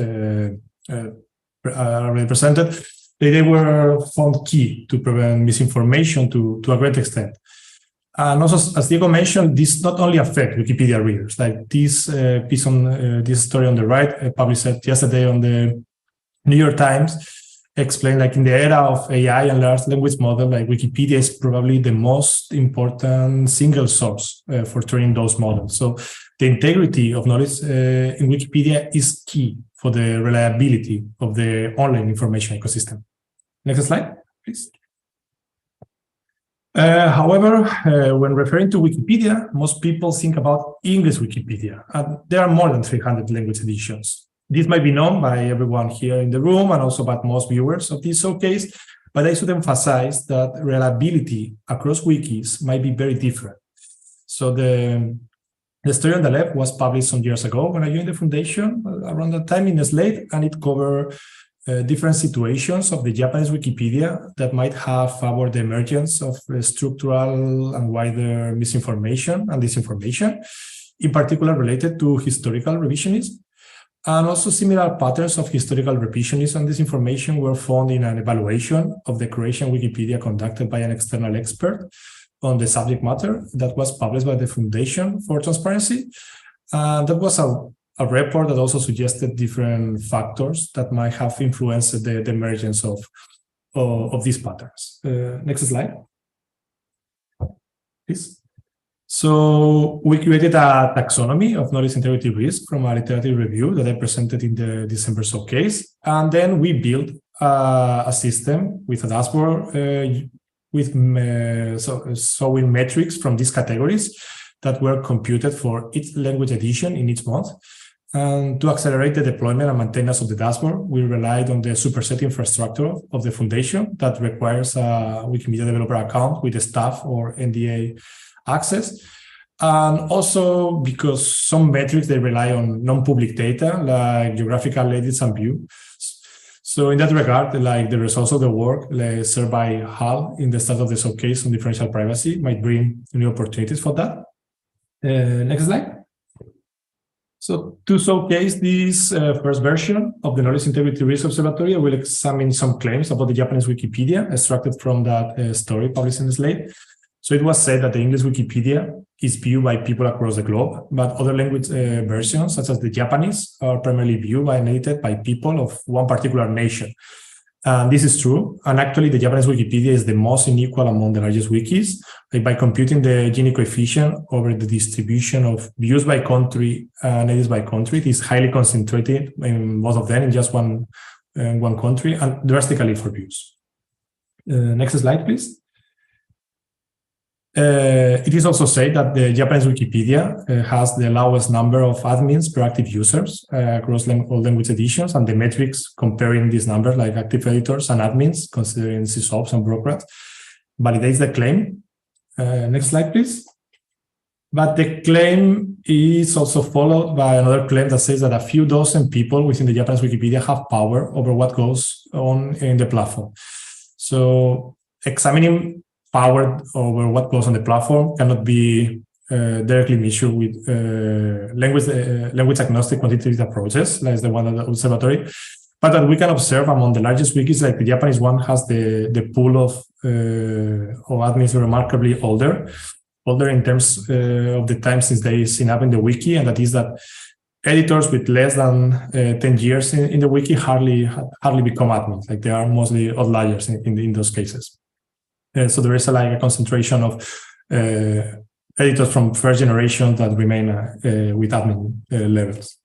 Speaker 5: already presented. They were found key to prevent misinformation to a great extent. And also, as Diego mentioned, this not only affects Wikipedia readers. Like this piece on this story on the right, published yesterday on the New York Times, explained, like, in the era of AI and large language model, like, Wikipedia is probably the most important single source for training those models. So the integrity of knowledge in Wikipedia is key for the reliability of the online information ecosystem. Next slide, please. However, when referring to Wikipedia, most people think about English Wikipedia, and there are more than 300 language editions. This might be known by everyone here in the room and also by most viewers of this showcase, but I should emphasize that reliability across wikis might be very different. So the story on the left was published some years ago when I joined the foundation, around that time in Slate, and it covered different situations of the Japanese Wikipedia that might have favored the emergence of structural and wider misinformation and disinformation, in particular related to historical revisionism. And also similar patterns of historical revisionism and disinformation were found in an evaluation of the Croatian Wikipedia conducted by an external expert on the subject matter that was published by the Foundation for Transparency. That was a report that also suggested different factors that might have influenced the emergence of these patterns. Next slide, please. So we created a taxonomy of knowledge integrity risk from a literature review that I presented in the December showcase. And then we built a system with a dashboard showing metrics from these categories that were computed for each language edition in each month. And to accelerate the deployment and maintenance of the dashboard, we relied on the superset infrastructure of the foundation that requires a Wikimedia developer account with the staff or NDA access. And also because some metrics, they rely on non-public data like geographical edits and view. So in that regard, like the results of the work served by HAL in the start of the showcase on differential privacy might bring new opportunities for that. Next slide. So to showcase this first version of the Knowledge Integrity Risk Observatory, I will examine some claims about the Japanese Wikipedia extracted from that story published in Slate. So it was said that the English Wikipedia is viewed by people across the globe, but other language versions, such as the Japanese, are primarily viewed and edited by people of one particular nation. And this is true. And actually, the Japanese Wikipedia is the most unequal among the largest wikis. Like by computing the Gini coefficient over the distribution of views by country and edits by country, it is highly concentrated in both of them in just one country and drastically for views. Next slide, please. It is also said that the Japanese Wikipedia has the lowest number of admins per active users across all language editions, and the metrics comparing these numbers, like active editors and admins, considering sysops and bureaucrats, validates the claim. Next slide, please. But the claim is also followed by another claim that says that a few dozen people within the Japanese Wikipedia have power over what goes on in the platform. So examining power over what goes on the platform cannot be directly measured with language agnostic quantitative approaches, like the one at the observatory, but that we can observe among the largest wikis, like the Japanese one has the pool of admins remarkably older in terms of the time since they sign up in the wiki, and that is that editors with less than 10 years in the wiki hardly become admins, like they are mostly outliers in those cases. So there is a concentration of editors from first generation that remain with admin levels.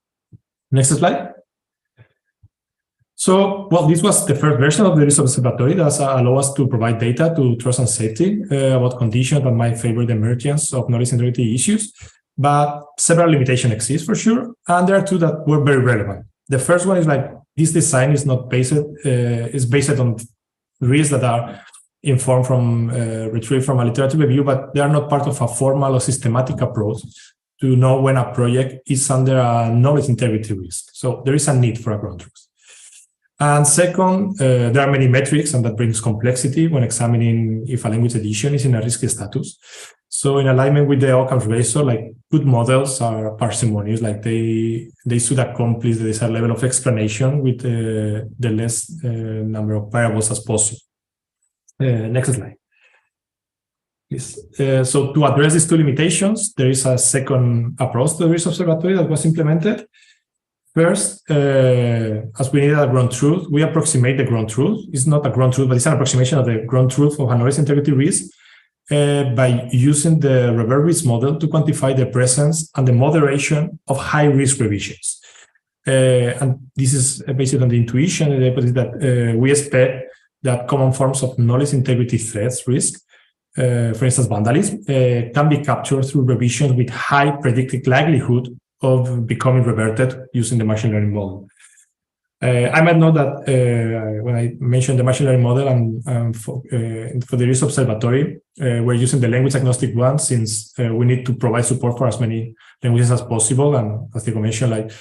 Speaker 5: Next slide. So, well, this was the first version of the Risk Observatory that allows us to provide data to trust and safety about conditions that might favor the emergence of knowledge integrity issues. But several limitations exist for sure, and there are two that were very relevant. The first one is like this design is not based on risks that are informed from retrieved from a literature review, but they are not part of a formal or systematic approach to know when a project is under a knowledge integrity risk. So there is a need for a ground truth. And second, there are many metrics, and that brings complexity when examining if a language edition is in a risky status. So in alignment with the Occam's razor, like good models are parsimonious, like they should accomplish the desired level of explanation with the less number of variables as possible. Next slide, please. So to address these two limitations, there is a second approach to the Risk Observatory that was implemented. First, as we needed a ground truth, we approximate the ground truth. It's not a ground truth, but it's an approximation of the ground truth of a knowledge integrity risk by using the reverse risk model to quantify the presence and the moderation of high-risk revisions. And this is based on the intuition, the hypothesis that we expect that common forms of knowledge integrity threats risk for instance, vandalism, can be captured through revisions with high predicted likelihood of becoming reverted using the machine learning model. I might note that when I mentioned the machine learning model and for the risk observatory, we're using the language agnostic one since we need to provide support for as many languages as possible. And as you mentioned, like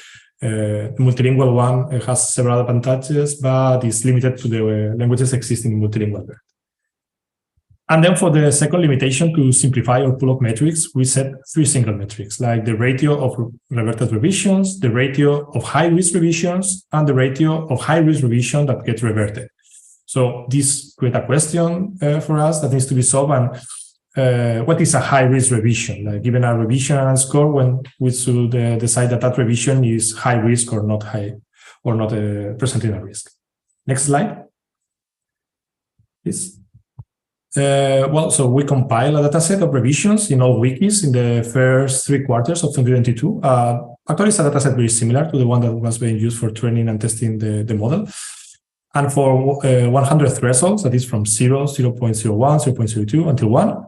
Speaker 5: the multilingual one has several advantages, but is limited to the languages existing in multilingual. And then for the second limitation to simplify or pull up metrics, we set 3 single metrics, like the ratio of reverted revisions, the ratio of high-risk revisions, and the ratio of high-risk revision that gets reverted. So this creates a question for us that needs to be solved. And what is a high-risk revision? Like, given a revision and a score, when we should decide that that revision is high risk or not high, or not presenting a risk. Next slide, please. Well, so we compile a data set of revisions in all wikis in the first 3 quarters of 2022. Actually, it's a data set very similar to the one that was being used for training and testing the model. And for 100 thresholds, that is from 0, 0.01, 0.02 until 1,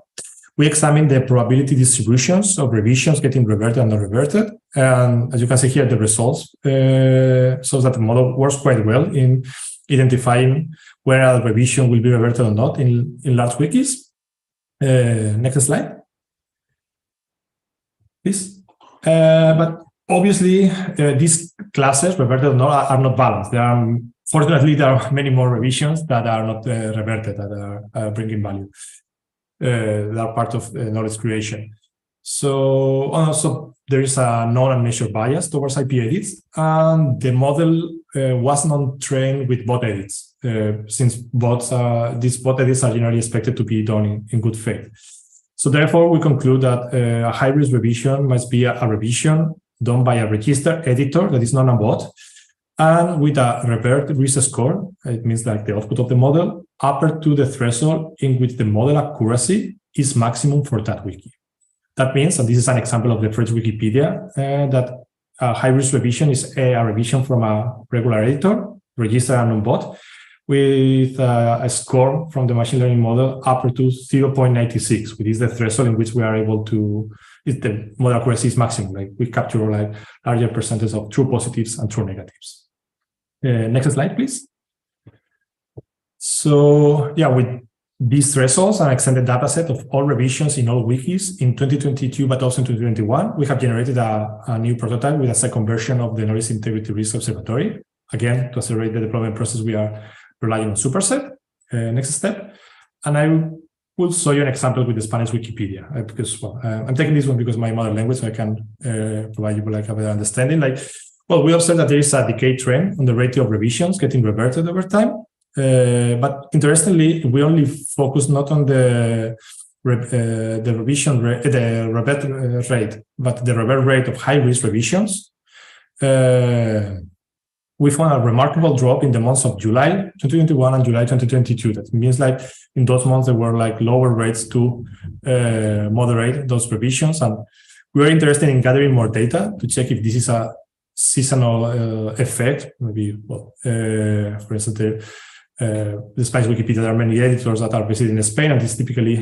Speaker 5: we examine the probability distributions of revisions getting reverted and not reverted. And as you can see here, the results shows that the model works quite well in identifying where a revision will be reverted or not in large wikis. Next slide, please. But obviously, these classes, reverted or not, are not balanced. Fortunately, there are many more revisions that are not reverted, that are bringing value. That are part of knowledge creation. So also there is a known and measured bias towards IP edits, and the model was not trained with bot edits, since these bot edits are generally expected to be done in good faith. So therefore, we conclude that a high-risk revision must be a revision done by a registered editor that is not a bot, and with a revert risk score. It means like the output of the model upper to the threshold in which the model accuracy is maximum for that wiki. That means, and this is an example of the French Wikipedia, that a high-risk revision is a revision from a regular editor, registered and non-bot, with a score from the machine learning model upper to 0.96, which is the threshold in which we are able to, if the model accuracy is maximum, like we capture like larger percentage of true positives and true negatives. Next slide, please. So yeah, with these thresholds and extended data set of all revisions in all wikis in 2022, but also in 2021, we have generated a new prototype with a second version of the Knowledge Integrity Risk Observatory. Again, to accelerate the deployment process, we are relying on superset. Next step. And I will show you an example with the Spanish Wikipedia, because, well, I'm taking this one because my mother language, so I can provide you like a better understanding. Like, well, we observe that there is a decay trend on the ratio of revisions getting reverted over time. But interestingly, we only focus not on the revision rate, the revert rate, but the revert rate of high-risk revisions. We found a remarkable drop in the months of July 2021 and July 2022. That means like in those months there were like lower rates to moderate those revisions, and we are interested in gathering more data to check if this is a seasonal effect. Maybe, well, for instance, the Spanish Wikipedia, there are many editors that are visiting Spain, and it's typically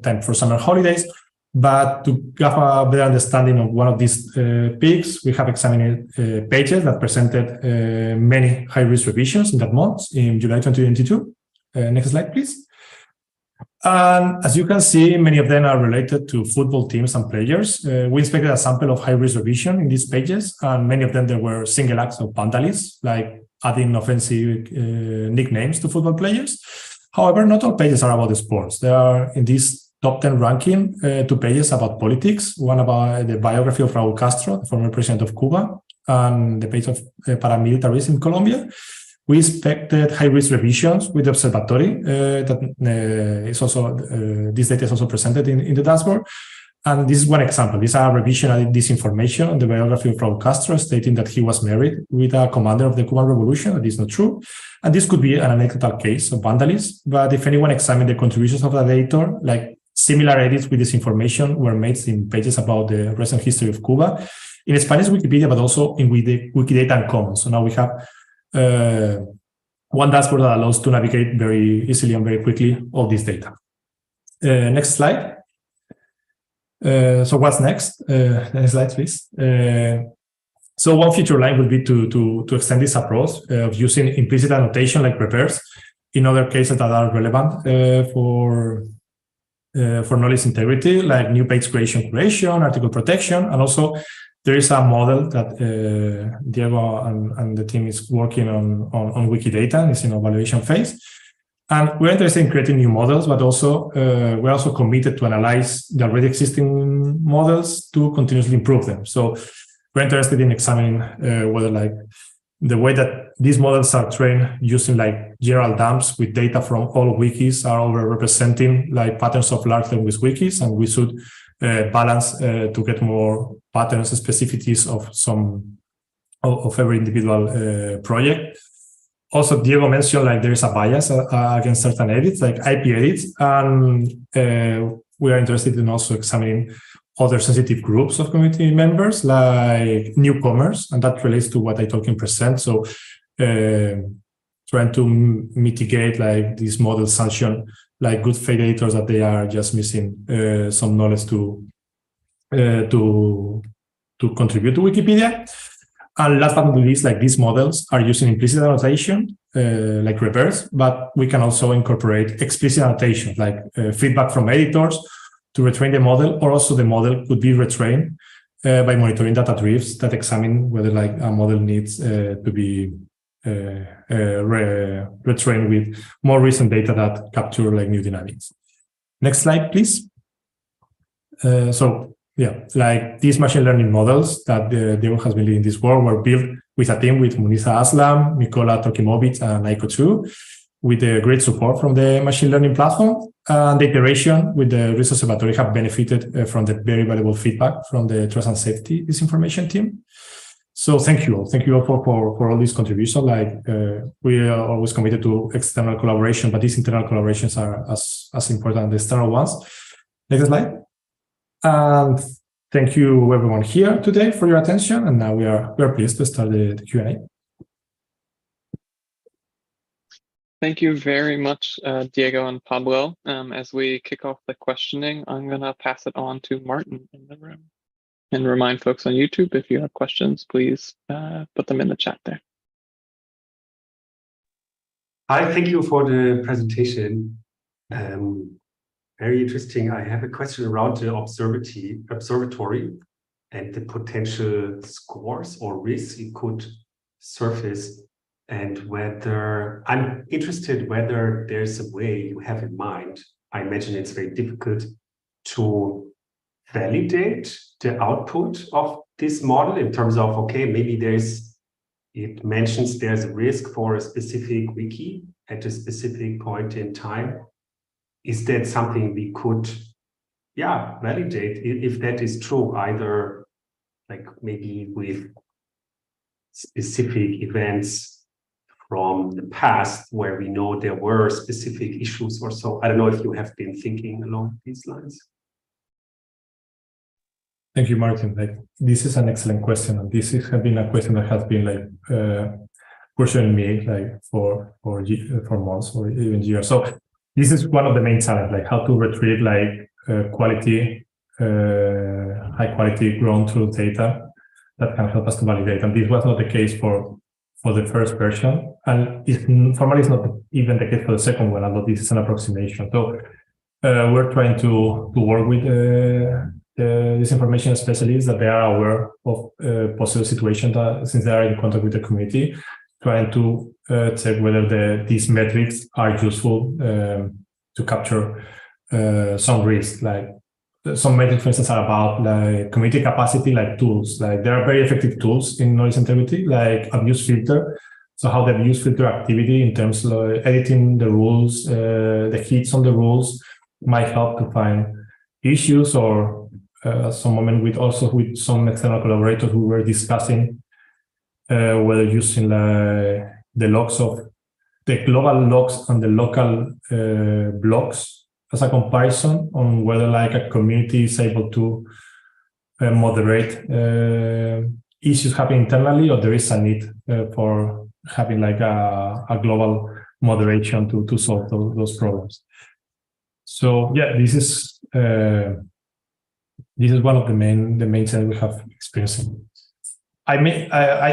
Speaker 5: time for summer holidays. But to have a better understanding of one of these peaks, we have examined pages that presented many high-risk revisions in that month, in July 2022. Next slide, please. And as you can see, many of them are related to football teams and players. We inspected a sample of high-risk revision in these pages, and many of them there were single acts of vandalism, like adding offensive nicknames to football players. However, not all pages are about the sports. There are, in this top 10 ranking, 2 pages about politics, one about the biography of Raúl Castro, the former president of Cuba, and the page of paramilitarism in Colombia. We inspected high-risk revisions with the observatory. Is also this data is also presented in the dashboard. And this is one example. This is a revision of this information on the biography of Raúl Castro, stating that he was married with a commander of the Cuban Revolution. That is not true. And this could be an anecdotal case of vandalism. But if anyone examined the contributions of the editor, like similar edits with this information were made in pages about the recent history of Cuba, in Spanish Wikipedia, but also in Wikidata and Commons. So now we have one dashboard that allows to navigate very easily and very quickly all this data. Next slide. So what's next? Next slide, please. So one future line will be to extend this approach of using implicit annotation like reverse in other cases that are relevant for knowledge integrity, like new page creation, article protection, and also there is a model that Diego and the team is working on Wikidata. It's in evaluation phase. And we're interested in creating new models, but also we're also committed to analyze the already existing models to continuously improve them. So we're interested in examining whether like the way that these models are trained using like general dumps with data from all wikis are over-representing like patterns of large language wikis, and we should balance to get more patterns and specificities of every individual project. Also, Diego mentioned like there is a bias against certain edits, like IP edits, and we are interested in also examining other sensitive groups of community members, like newcomers, and that relates to what I talk in present. So, trying to mitigate like these model sanction, like good faith editors that they are just missing some knowledge to contribute to Wikipedia. And last but not least, like these models are using implicit annotation, like reverse, but we can also incorporate explicit annotation, like feedback from editors to retrain the model, or also the model could be retrained by monitoring data drifts that examine whether like a model needs to be retrained with more recent data that capture like new dynamics. Next slide, please. So yeah, like these machine learning models that Diego has been leading this work were built with a team with Munisa Aslam, Mikola Tokimovic, and Aiko Chu, with great support from the machine learning platform. And the iteration with the Research Observatory have benefited from the very valuable feedback from the Trust and Safety Disinformation team. So thank you all. Thank you all for all these contributions. Like we are always committed to external collaboration, but these internal collaborations are as important as the external ones. Next slide. And thank you everyone here today for your attention. And now we are pleased to start the Q&A.
Speaker 3: Thank you very much, Diego and Pablo. As we kick off the questioning, I'm going to pass it on to Martin in the room. And remind folks on YouTube, if you have questions, please put them in the chat there.
Speaker 8: Hi, thank you for the presentation. Very interesting. I have a question around the observatory and the potential scores or risks it could surface, and whether I'm interested whether there's a way you have in mind. I imagine it's very difficult to validate the output of this model in terms of, okay, maybe it mentions there's a risk for a specific wiki at a specific point in time. Is that something we could, validate if that is true, either like maybe with specific events from the past where we know there were specific issues or so? I don't know if you have been thinking along these lines.
Speaker 5: Thank you, Martin. Like, this is an excellent question, and this has been a question that has been like questioning me like for months or even years. So this is one of the main challenges, like how to retrieve like high quality ground truth data that can help us to validate. And this was not the case for the first version, and formally it's not even the case for the second one, although this is an approximation. So we're trying to work with disinformation specialists that they are aware of possible situations that, since they are in contact with the community, trying to check whether these metrics are useful to capture some risk. Like some metrics, for instance, are about like community capacity, like tools. Like there are very effective tools in knowledge integrity, like abuse filter. So how the abuse filter activity in terms of editing the rules, the hits on the rules might help to find issues, or some moment with some external collaborators who were discussing whether using the logs of the global logs and the local blocks as a comparison on whether like a community is able to moderate issues happening internally, or there is a need for having like a global moderation to solve those problems. So yeah, this is one of the main things we have experienced. I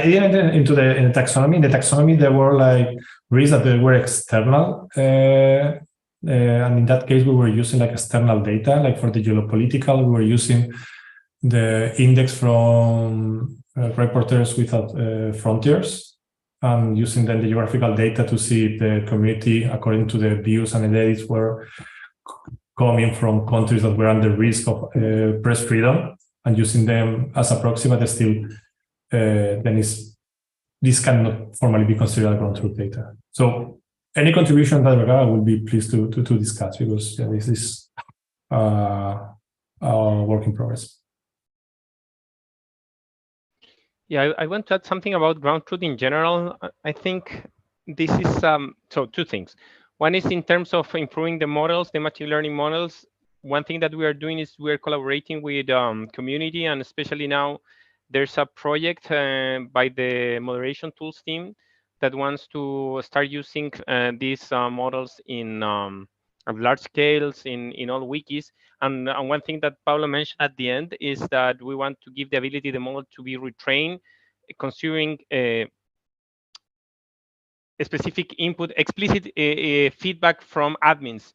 Speaker 5: didn't enter into the taxonomy. In the taxonomy, there were like risks that were external, and in that case, we were using like external data. Like for the geopolitical, we were using the index from Reporters Without Frontiers, and using then the geographical data to see if the community, according to the views and edits, were coming from countries that were under risk of press freedom, and using them as a proxy, but still, then this cannot formally be considered ground truth data. So any contribution that I will be pleased to discuss, because this is a work in progress.
Speaker 7: Yeah, I want to add something about ground truth in general. I think this is so two things. One is in terms of improving the models, the machine learning models. One thing that we are doing is we're collaborating with community, and especially now there's a project by the moderation tools team that wants to start using these models in large scales in all wikis. And one thing that Pablo mentioned at the end is that we want to give the ability the model to be retrained, considering a specific input, explicit feedback from admins.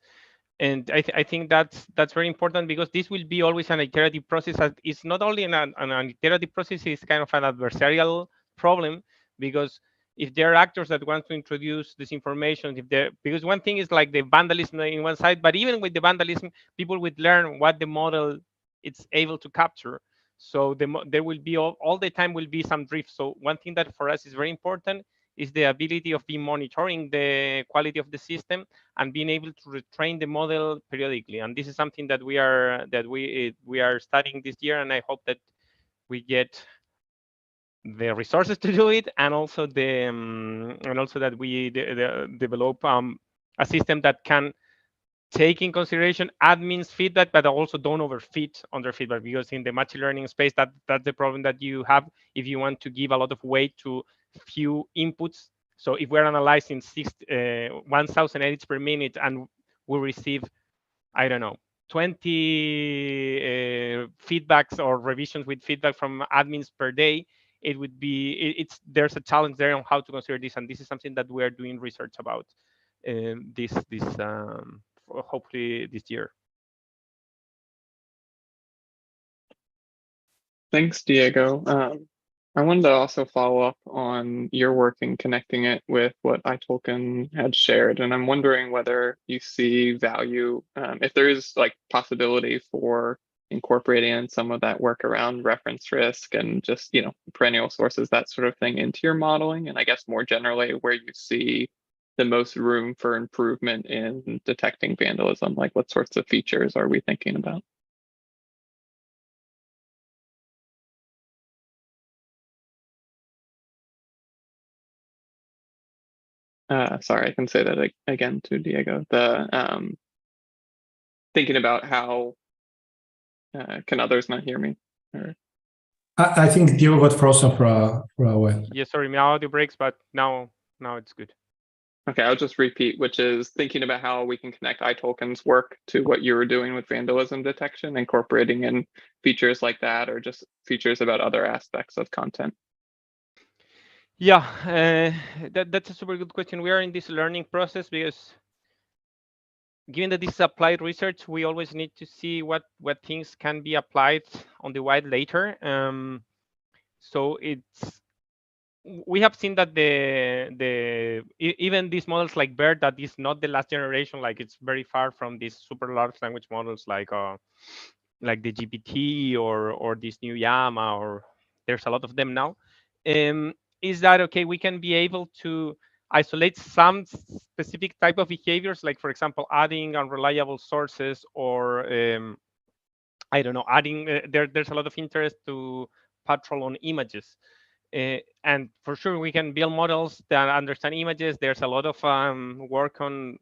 Speaker 7: And I think that's very important, because this will be always an iterative process. It's not only an iterative process, it's kind of an adversarial problem, because if there are actors that want to introduce this information, because one thing is like the vandalism in one side, but even with the vandalism, people would learn what the model it's able to capture. So there will be all the time will be some drift. So one thing that for us is very important is the ability of being monitoring the quality of the system and being able to retrain the model periodically. And this is something that we are studying this year, and I hope that we get the resources to do it, and also that we develop a system that can take in consideration admins' feedback, but also don't overfit on their feedback, because in the machine learning space, that's the problem that you have if you want to give a lot of weight to few inputs. So if we're analyzing 1,000 edits per minute and we receive, I don't know, 20 feedbacks or revisions with feedback from admins per day, it would be there's a challenge there on how to consider this, and this is something that we are doing research about hopefully this year.
Speaker 3: Thanks, Diego. I wanted to also follow up on your work and connecting it with what iTolkien had shared. And I'm wondering whether you see value, if there is like possibility for incorporating in some of that work around reference risk and just, perennial sources, that sort of thing into your modeling. And I guess more generally, where you see the most room for improvement in detecting vandalism, like what sorts of features are we thinking about? Sorry, I can say that again to Diego. The thinking about how can others not hear me? Or...
Speaker 5: I think Diego got frozen for a while.
Speaker 7: Yeah, sorry, my audio breaks, but now it's good.
Speaker 3: Okay, I'll just repeat, which is thinking about how we can connect iTolkien's work to what you were doing with vandalism detection, incorporating in features like that, or just features about other aspects of content.
Speaker 7: Yeah, that's a super good question. We are in this learning process because given that this is applied research, we always need to see what things can be applied on the wide later. So we have seen that even these models like BERT, that is not the last generation, like it's very far from these super large language models like the GPT or this new Llama, or there's a lot of them now. Is that okay? We can be able to isolate some specific type of behaviors, like for example, adding unreliable sources, or I don't know, adding there's a lot of interest to patrol on images. And for sure, we can build models that understand images. There's a lot of work on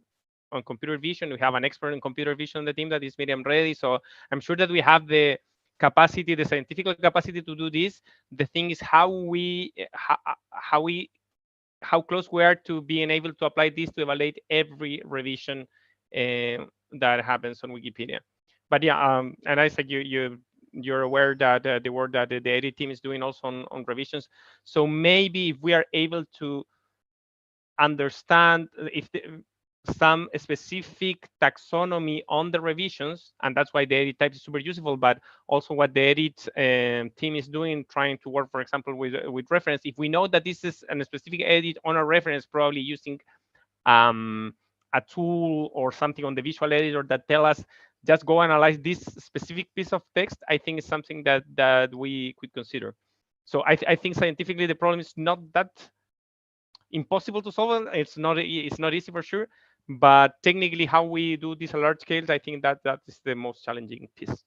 Speaker 7: computer vision. We have an expert in computer vision on the team that is Miriam Reddy. So I'm sure that we have the capacity, the scientific capacity to do this. The thing is how close we are to being able to apply this to evaluate every revision that happens on Wikipedia. But yeah, and Isaac, you're aware that the work that the edit team is doing also on revisions. So maybe if we are able to understand if some specific taxonomy on the revisions, and that's why the edit type is super useful, but also what the edit team is doing, trying to work, for example, with reference. If we know that this is a specific edit on a reference, probably using a tool or something on the visual editor that tell us, just go analyze this specific piece of text, I think it's something that we could consider. So I think scientifically the problem is not that impossible to solve. It's not easy for sure, but technically how we do this at large scales, I think that is the most challenging piece.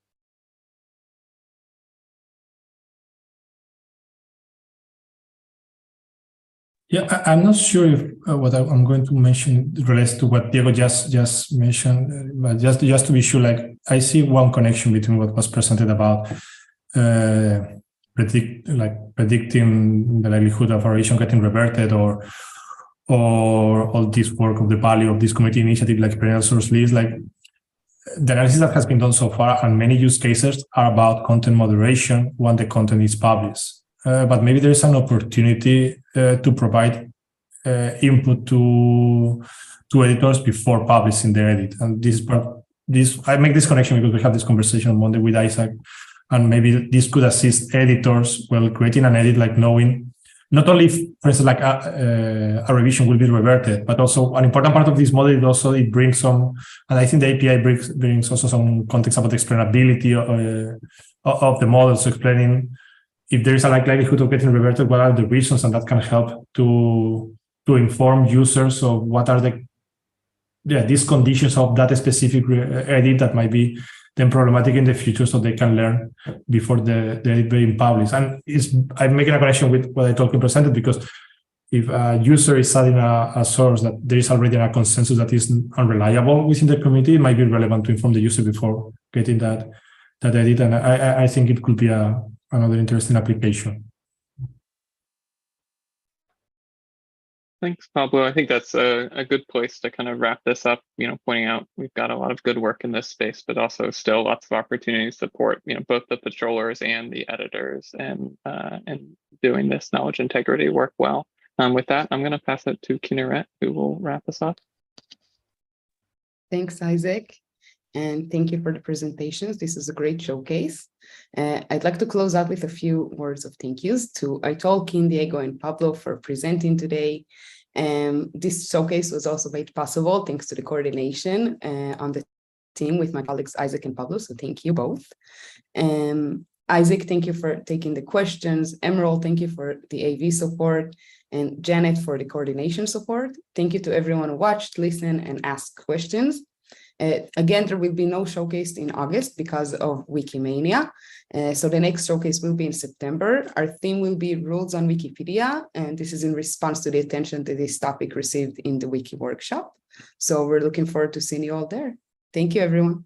Speaker 5: Yeah, I'm not sure if what I'm going to mention relates to what Diego just mentioned, but just to be sure, like I see one connection between what was presented about predicting the likelihood of a revision getting reverted, or all this work of the value of this community initiative like Perennial source list. Like the analysis that has been done so far and many use cases are about content moderation when the content is published. But maybe there is an opportunity to provide input to editors before publishing the edit. And I make this connection because we have this conversation on Monday with Isaac, and maybe this could assist editors while creating an edit, like knowing not only if, for instance, like a revision will be reverted, but also an important part of this model is also it brings some, and I think the API brings also some context about explainability of the model, so explaining if there is a likelihood of getting reverted, what are the reasons, and that can help to inform users of what are these conditions of that specific edit that might be then problematic in the future, so they can learn before the edit being published. And I'm making a connection with what I talked presented, because if a user is adding a source that there is already a consensus that is unreliable within the community, it might be relevant to inform the user before getting that edit. And I think it could be another interesting application.
Speaker 3: Thanks, Pablo. I think that's a good place to kind of wrap this up, pointing out we've got a lot of good work in this space, but also still lots of opportunities to support, both the patrollers and the editors and doing this knowledge integrity work well. With that, I'm going to pass it to Kinneret, who will wrap us up.
Speaker 1: Thanks, Isaac. And thank you for the presentations. This is a great showcase. I'd like to close out with a few words of thank yous to Italkin, Diego, and Pablo for presenting today. This showcase was also made possible thanks to the coordination on the team with my colleagues Isaac and Pablo, so thank you both. Isaac, thank you for taking the questions. Emerald, thank you for the AV support. And Janet for the coordination support. Thank you to everyone who watched, listened, and asked questions. Again, there will be no showcase in August because of Wikimania. So the next showcase will be in September. Our theme will be rules on Wikipedia, and this is in response to the attention that this topic received in the Wiki workshop. So we're looking forward to seeing you all there. Thank you, everyone.